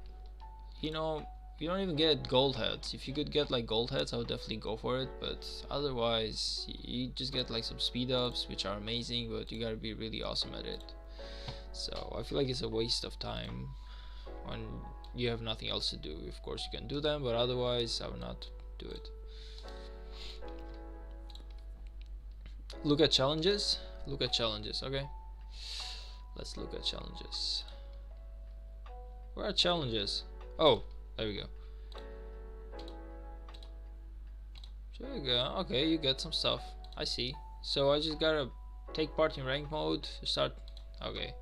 you know, you don't even get gold heads. If you could get like gold heads, I would definitely go for it, but otherwise you just get like some speed ups, which are amazing, but you gotta be really awesome at it. So I feel like it's a waste of time when you have nothing else to do. Of course you can do them, but otherwise I would not do it. Look at challenges. Look at challenges. Okay, let's look at challenges. Where are challenges? Oh, there we go. There we go. Okay, you get some stuff. I see. So I just gotta take part in rank mode to start. Okay,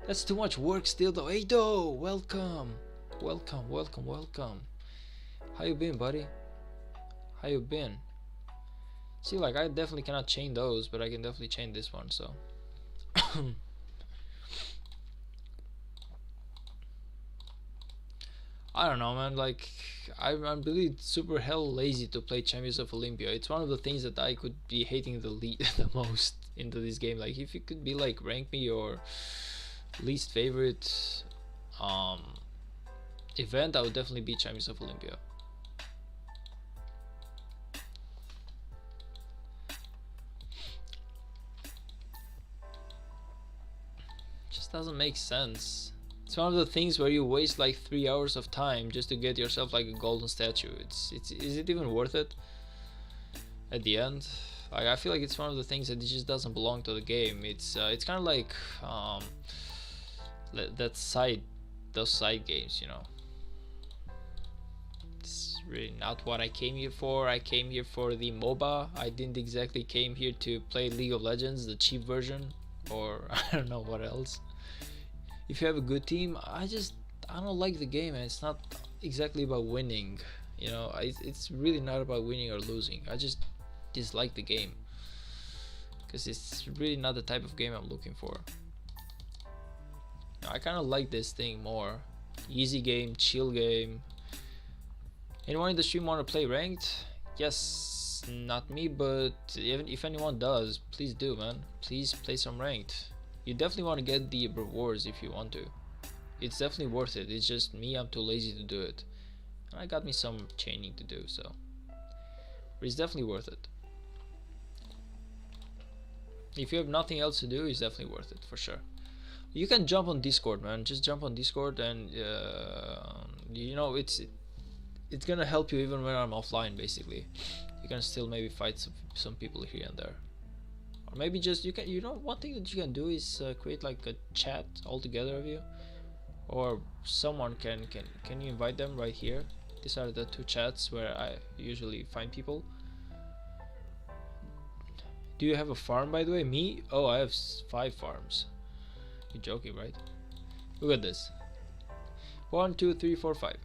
that's too much work still though. Ado, welcome. Welcome. How you been, buddy? How you been? See, like I definitely cannot chain those, but I can definitely chain this one, so I don't know, man. Like I'm really super hell lazy to play Champions of Olympia. It's one of the things that I could be hating the most into this game. Like if you could be like, rank me your least favorite event, I would definitely be Champions of Olympia. just doesn't make sense. It's one of the things where you waste like 3 hours of time just to get yourself like a golden statue. It's is it even worth it at the end? Like, I feel like it's one of the things that it just doesn't belong to the game. It's kind of like that side those side games, you know. It's really not what I came here for. I came here for the MOBA. I didn't exactly came here to play League of Legends, the cheap version, or I don't know what else. If you have a good team, I don't like the game, and it's not exactly about winning. You know, it's really not about winning or losing. I just dislike the game because it's really not the type of game I'm looking for. I kind of like this thing more. Easy game, chill game. Anyone in the stream want to play ranked? Yes, not me, but even if anyone does, please do, man. Please play some ranked. You definitely want to get the rewards if you want to. It's definitely worth it. It's just me, I'm too lazy to do it. I got me some chaining to do, so but it's definitely worth it. If you have nothing else to do, it's definitely worth it for sure. You can jump on Discord, man. Just jump on Discord, and you know, it's gonna help you even when I'm offline. Basically, you can still maybe fight some people here and there, or maybe just you know, one thing that you can do is create like a chat all together of you, or someone can you invite them right here. These are the two chats where I usually find people. Do you have a farm, by the way? Me? Oh, I have 5 farms. You're joking, right? Look at this. 1, 2, 3, 4, 5.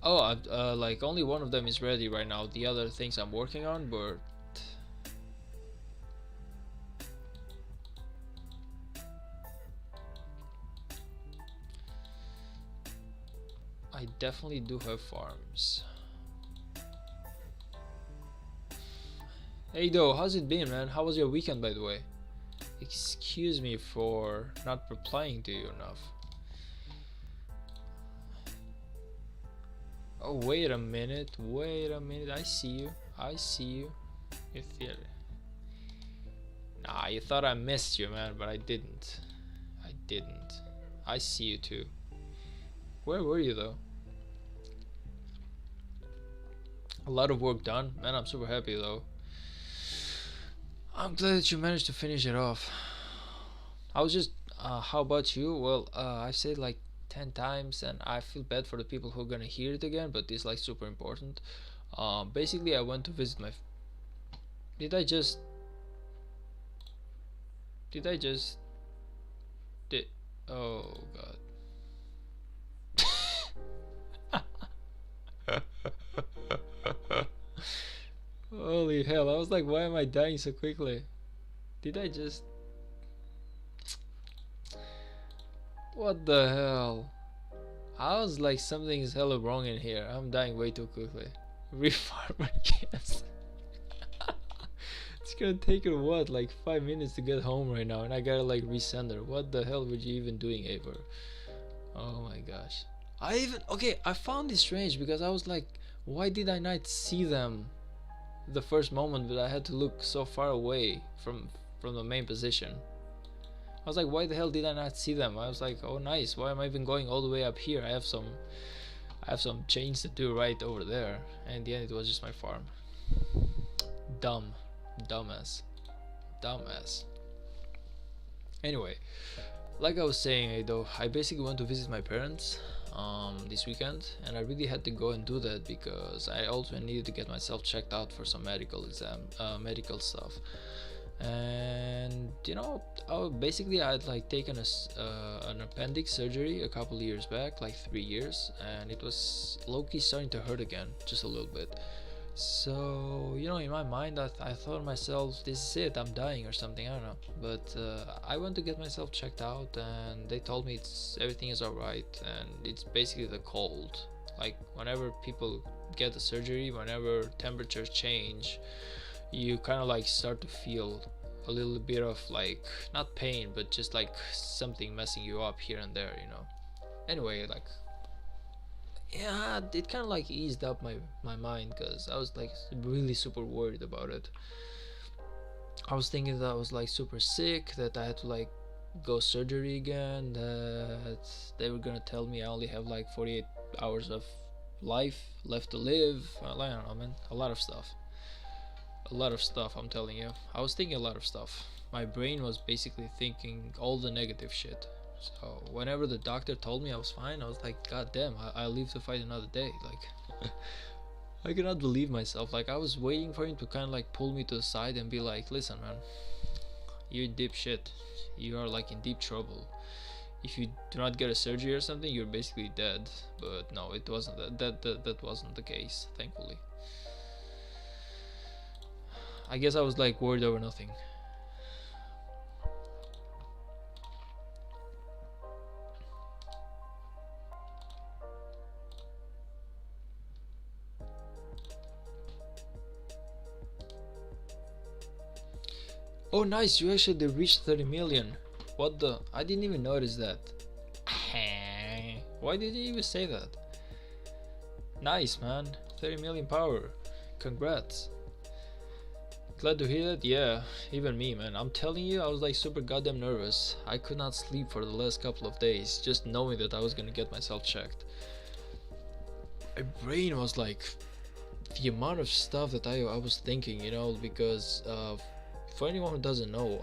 Oh, like only one of them is ready right now. The other things I'm working on, but I definitely do have farms. Hey though, how's it been, man? How was your weekend, by the way? Excuse me for not replying to you enough. Oh, wait a minute, I see you, You're there. Nah, you thought I missed you, man, but I didn't. I see you too. Where were you though? A lot of work done, man. I'm super happy though. I'm glad that you managed to finish it off. I was just how about you? Well, I've said like 10 times, and I feel bad for the people who are gonna hear it again, but it's like super important. Basically, I went to visit my did I just did oh god. Holy hell, I was like, why am I dying so quickly? Did I just... What the hell? I was like, something's hella wrong in here. I'm dying way too quickly. Refarmer gas. It's gonna take her what, like 5 minutes to get home right now, and I gotta like resend her. What the hell were you even doing, Aver? Oh my gosh. I found this strange because I was like, why did I not see them the first moment, but I had to look so far away from the main position. I was like, why the hell did I not see them? I was like, oh nice, why am I even going all the way up here? I have some chains to do right over there, and in the end it was just my farm. Dumbass. Anyway, like I was saying, though, I basically went to visit my parents this weekend, and I really had to go and do that because I also needed to get myself checked out for some medical stuff. And you know, basically I'd like taken an appendix surgery a couple of years back, like 3 years, and it was low-key starting to hurt again, just a little bit. So, you know, in my mind I thought to myself, this is it, I'm dying or something, I don't know. But I went to get myself checked out, and they told me everything is alright, and it's basically the cold. Like, whenever people get the surgery, whenever temperatures change, you kind of like start to feel a little bit of like, not pain, but just like something messing you up here and there, you know. Anyway, like, yeah, it kind of like eased up my mind, because I was like really super worried about it. I was thinking that I was like super sick, that I had to like go surgery again, that they were gonna tell me I only have like 48 hours of life left to live. Well, I don't know, man. A lot of stuff. A lot of stuff, I'm telling you. I was thinking a lot of stuff. My brain was basically thinking all the negative shit. So whenever the doctor told me I was fine, I was like, God damn, I live to fight another day. Like, I cannot believe myself. Like, I was waiting for him to kind of like pull me to the side and be like, listen, man, you're deep shit. You are like in deep trouble. If you do not get a surgery or something, you're basically dead. But no, it wasn't that wasn't the case, thankfully. I guess I was like worried over nothing. Oh, nice! You actually reached 30 million. What the? I didn't even notice that. Why did you even say that? Nice, man. 30 million power. Congrats. Glad to hear that. Yeah, even me, man. I'm telling you, I was like super goddamn nervous. I could not sleep for the last couple of days, just knowing that I was gonna get myself checked. My brain was like, the amount of stuff that I was thinking, because for anyone who doesn't know,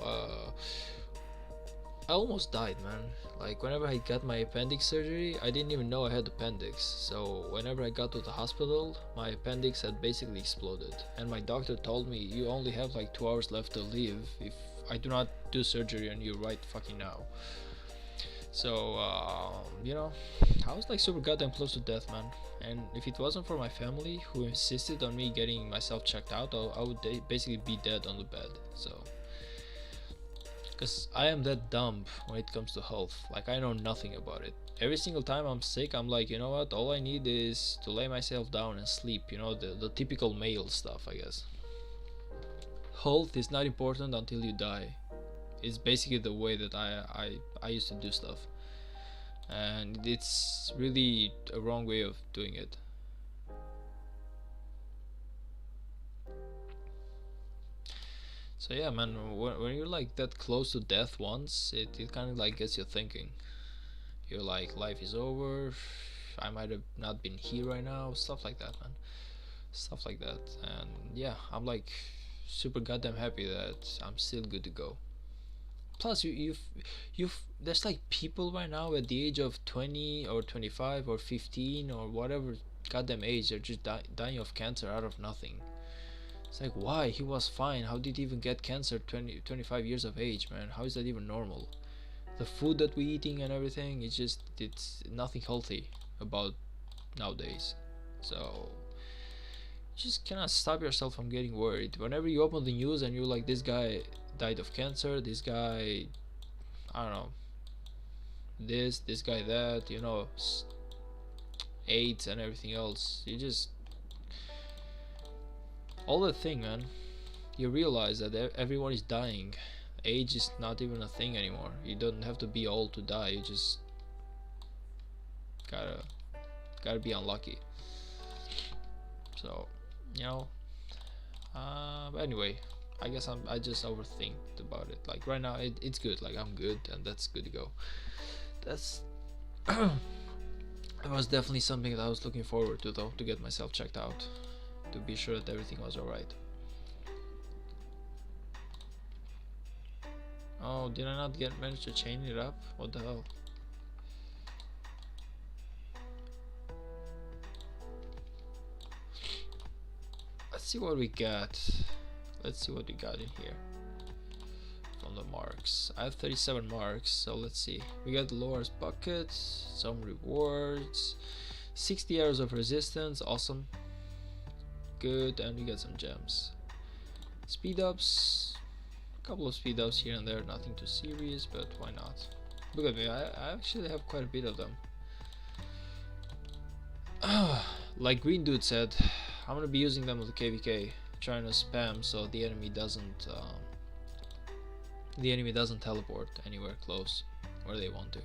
I almost died, man. Like, whenever I got my appendix surgery, I didn't even know I had appendix. So whenever I got to the hospital, my appendix had basically exploded, and my doctor told me, you only have like 2 hours left to live if I do not do surgery on you right fucking now. So I was like super goddamn close to death, man. And if it wasn't for my family who insisted on me getting myself checked out, I would basically be dead on the bed. So, because I am that dumb when it comes to health. Like, I know nothing about it. Every single time I'm sick, I'm like, you know what, all I need is to lay myself down and sleep, the typical male stuff, I guess. Health is not important until you die. It's basically the way that I used to do stuff, and it's really a wrong way of doing it. So yeah, man, when you're like that close to death once, it kind of like gets you thinking. You're like, life is over, I might have not been here right now, stuff like that, man. Stuff like that. And yeah, I'm like super goddamn happy that I'm still good to go. Plus, you've there's like people right now at the age of 20 or 25 or 15 or whatever goddamn age, they're just dying of cancer out of nothing. It's like, why? He was fine. How did he even get cancer 25 years of age, man? How is that even normal? The food that we eating and everything, it's nothing healthy about nowadays. So you just cannot stop yourself from getting worried. Whenever you open the news and you're like, this guy died of cancer, this guy, I don't know, this guy that, AIDS and everything else, you just, all that thing, man, you realize that everyone is dying. Age is not even a thing anymore. You don't have to be old to die. You just gotta be unlucky. So, you know. But anyway, I guess I just overthink about it. Like right now, it's good. Like I'm good, and that's good to go. That's it was definitely something that I was looking forward to, though, to get myself checked out, to be sure that everything was alright. Oh, did I not manage to chain it up? What the hell? Let's see what we got. Let's see what we got in here from the marks. I have 37 marks, so let's see. We got the lowest bucket, some rewards, 60 hours of resistance, awesome, good, and we got some gems. Speed ups, a couple of speed ups here and there, nothing too serious, but why not? Look at me, I actually have quite a bit of them. Like Green Dude said, I'm gonna be using them with the KVK, trying to spam so the enemy doesn't teleport anywhere close where they want to.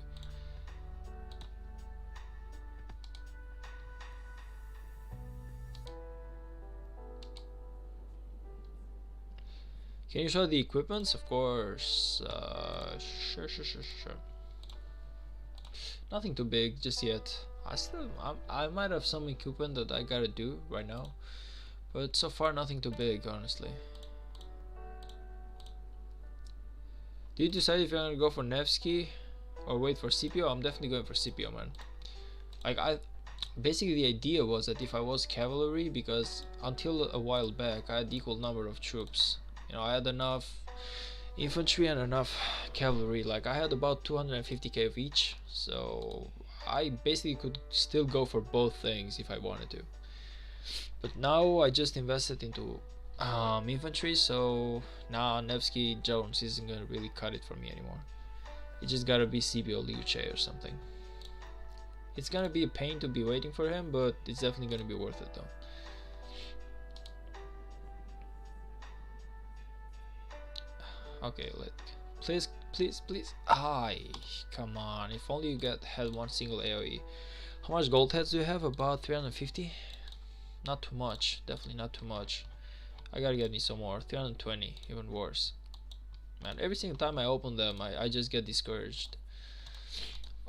Can you show the equipments? Of course. Sure. Nothing too big just yet. I might have some equipment that I gotta do right now, but so far nothing too big, honestly. Did you decide if you're gonna go for Nevsky or wait for CPO? I'm definitely going for CPO, man. Like basically the idea was that if I was cavalry, because until a while back I had equal number of troops. You know, I had enough infantry and enough cavalry. Like I had about 250k of each, so I basically could still go for both things if I wanted to. But now I just invested into infantry, so now Nevsky Jones isn't gonna really cut it for me anymore. It just gotta be CBO Liu Che or something. It's gonna be a pain to be waiting for him, but it's definitely gonna be worth it though. Okay, please. Come on, if only you had one single AoE. How much gold heads do you have? About 350? Not too much, definitely not too much. I gotta get me some more. 320, even worse. Man, every single time I open them, I just get discouraged.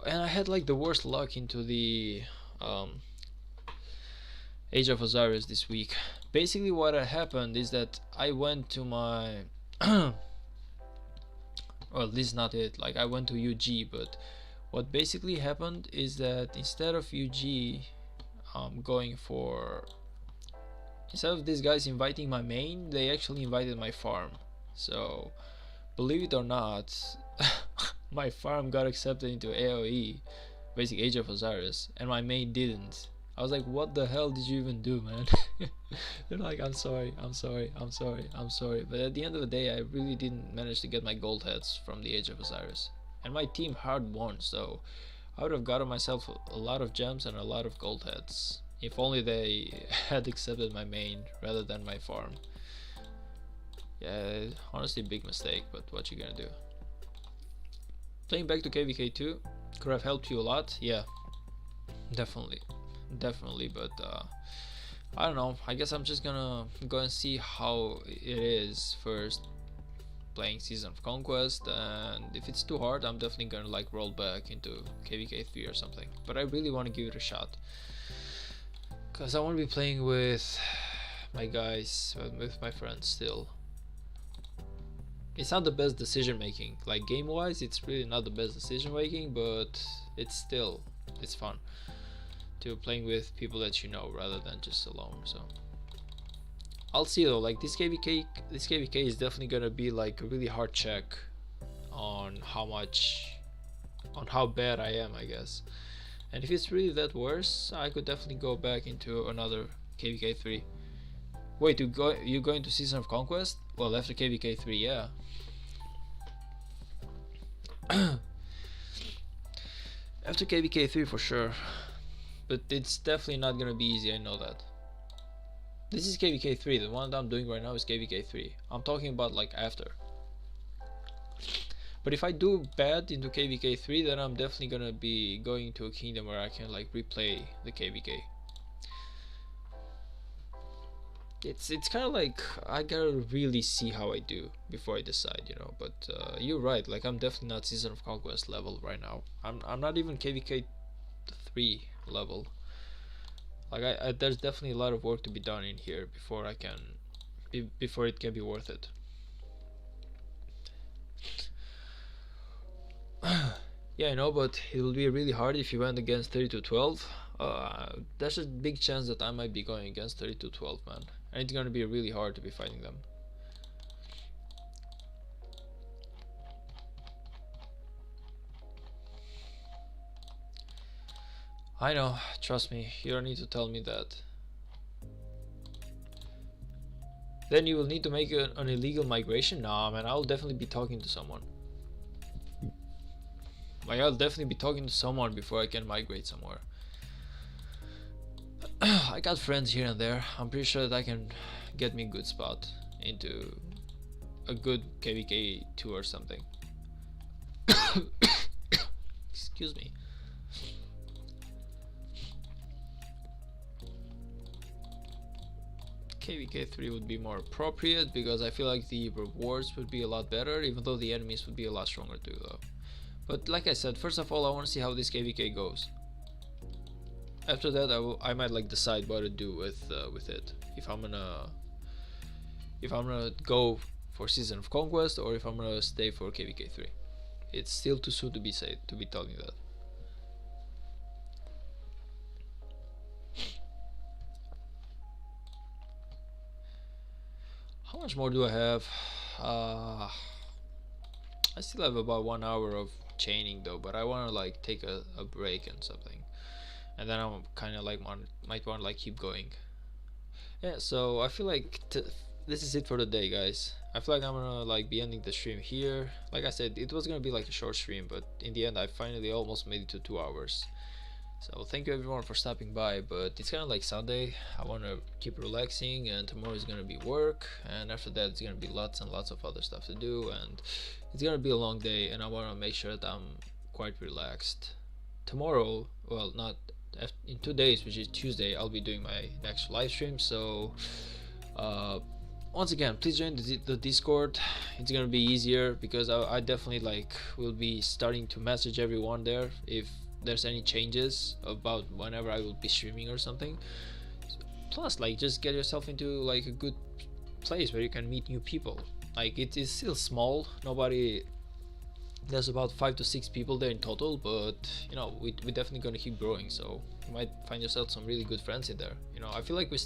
And I had like the worst luck into the Age of Osiris this week. Basically what had happened is that I went to my well, this is not it, like I went to UG, but what basically happened is that instead of UG instead of these guys inviting my main, they actually invited my farm. So believe it or not, my farm got accepted into AoE, basic Age of Osiris, and my main didn't. I was like, what the hell did you even do, man? They're like, I'm sorry. But at the end of the day, I really didn't manage to get my gold heads from the Age of Osiris. And my team hard won, so I would have gotten myself a lot of gems and a lot of gold heads. If only they had accepted my main rather than my farm. Yeah, honestly big mistake, but what you gonna do? Playing back to KVK2 could have helped you a lot. Yeah, definitely, but I don't know, I guess I'm just gonna go and see how it is first playing Season of Conquest, and if it's too hard I'm definitely gonna like roll back into KVK3 or something. But I really want to give it a shot, because I want to be playing with my guys, with my friends still. It's not the best decision making, like game wise it's really not the best decision making, but it's fun to playing with people that you know rather than just alone. So I'll see though, like this KVK is definitely gonna be like a really hard check on how bad I am, I guess. And if it's really that worse, I could definitely go back into another KVK3. Wait, you going to Season of Conquest? Well, after KVK3, yeah. After KVK3 for sure, but it's definitely not gonna be easy, I know that. This is KVK3, the one that I'm doing right now is KVK3. I'm talking about like after. But if I do bad into KVK3, then I'm definitely gonna be going to a kingdom where I can like replay the KVK. It's kind of like I gotta really see how I do before I decide, you know. But you're right, like I'm definitely not Season of Conquest level right now. I'm not even KVK 3 level. Like there's definitely a lot of work to be done in here before before it can be worth it. Yeah, I know, but it will be really hard if you went against 3212. There's a big chance that I might be going against 3212, man, and it's gonna be really hard to be fighting them. I know, trust me, you don't need to tell me that. Then you will need to make an illegal migration? Nah, man, I'll definitely be talking to someone. Like, I'll definitely be talking to someone before I can migrate somewhere. I got friends here and there. I'm pretty sure that I can get me a good spot into a good KVK 2 or something. Excuse me. KVK3 would be more appropriate because I feel like the rewards would be a lot better, even though the enemies would be a lot stronger too though. But like I said, first of all I want to see how this KVK goes. After that I might like decide what to do with it. If I'm gonna go for Season of Conquest or if I'm gonna stay for KVK3. It's still too soon to be telling you that. How much more do I have? I still have about 1 hour of chaining though, but I want to like take a break and something, and then I'm kind of like might want to like keep going. Yeah, so I feel like this is it for the day, guys. I feel like I'm gonna like be ending the stream here. Like I said, it was gonna be like a short stream, but in the end I finally almost made it to 2 hours. So thank you everyone for stopping by, but it's kind of like Sunday. I want to keep relaxing, and tomorrow is going to be work, and after that it's going to be lots and lots of other stuff to do, and it's going to be a long day, and I want to make sure that I'm quite relaxed. Tomorrow, well, not in 2 days, which is Tuesday, I'll be doing my next live stream. So once again, please join the Discord. It's gonna be easier because I definitely like will be starting to message everyone there if there's any changes about whenever I will be streaming or something. Plus, like, just get yourself into like a good place where you can meet new people. Like, it is still small. There's about 5 to 6 people there in total, but you know, we're definitely gonna keep growing, so you might find yourself some really good friends in there. You know, I feel like we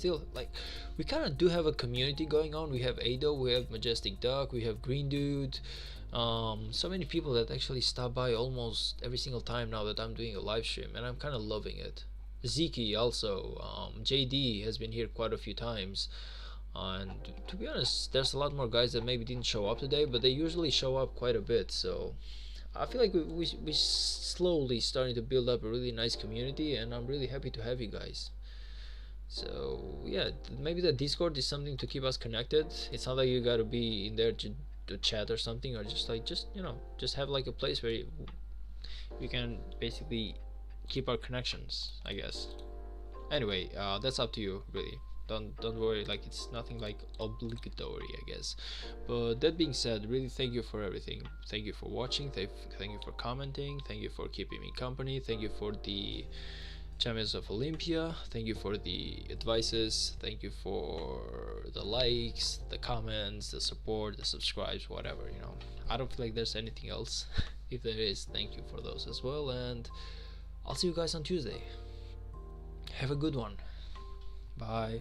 kind of do have a community going on. We have Ado, we have Majestic Duck, we have Green Dude, so many people that actually stop by almost every single time now that I'm doing a live stream, and I'm kind of loving it. Ziki also, JD has been here quite a few times, and to be honest, there's a lot more guys that maybe didn't show up today, but they usually show up quite a bit. So I feel like we slowly starting to build up a really nice community, and I'm really happy to have you guys. So yeah, maybe the Discord is something to keep us connected. It's not like you gotta be in there to chat or something, or just you know, just have like a place where we can basically keep our connections, I guess. Anyway, that's up to you, really. Don't worry, like, it's nothing like obligatory, I guess. But that being said, really thank you for everything. Thank you for watching, thank you for commenting, thank you for keeping me company, thank you for the Champions of Olympia, thank you for the advices, thank you for the likes, the comments, the support, the subscribes, whatever, you know. I don't feel like there's anything else. If there is, thank you for those as well, and I'll see you guys on Tuesday. Have a good one. Bye.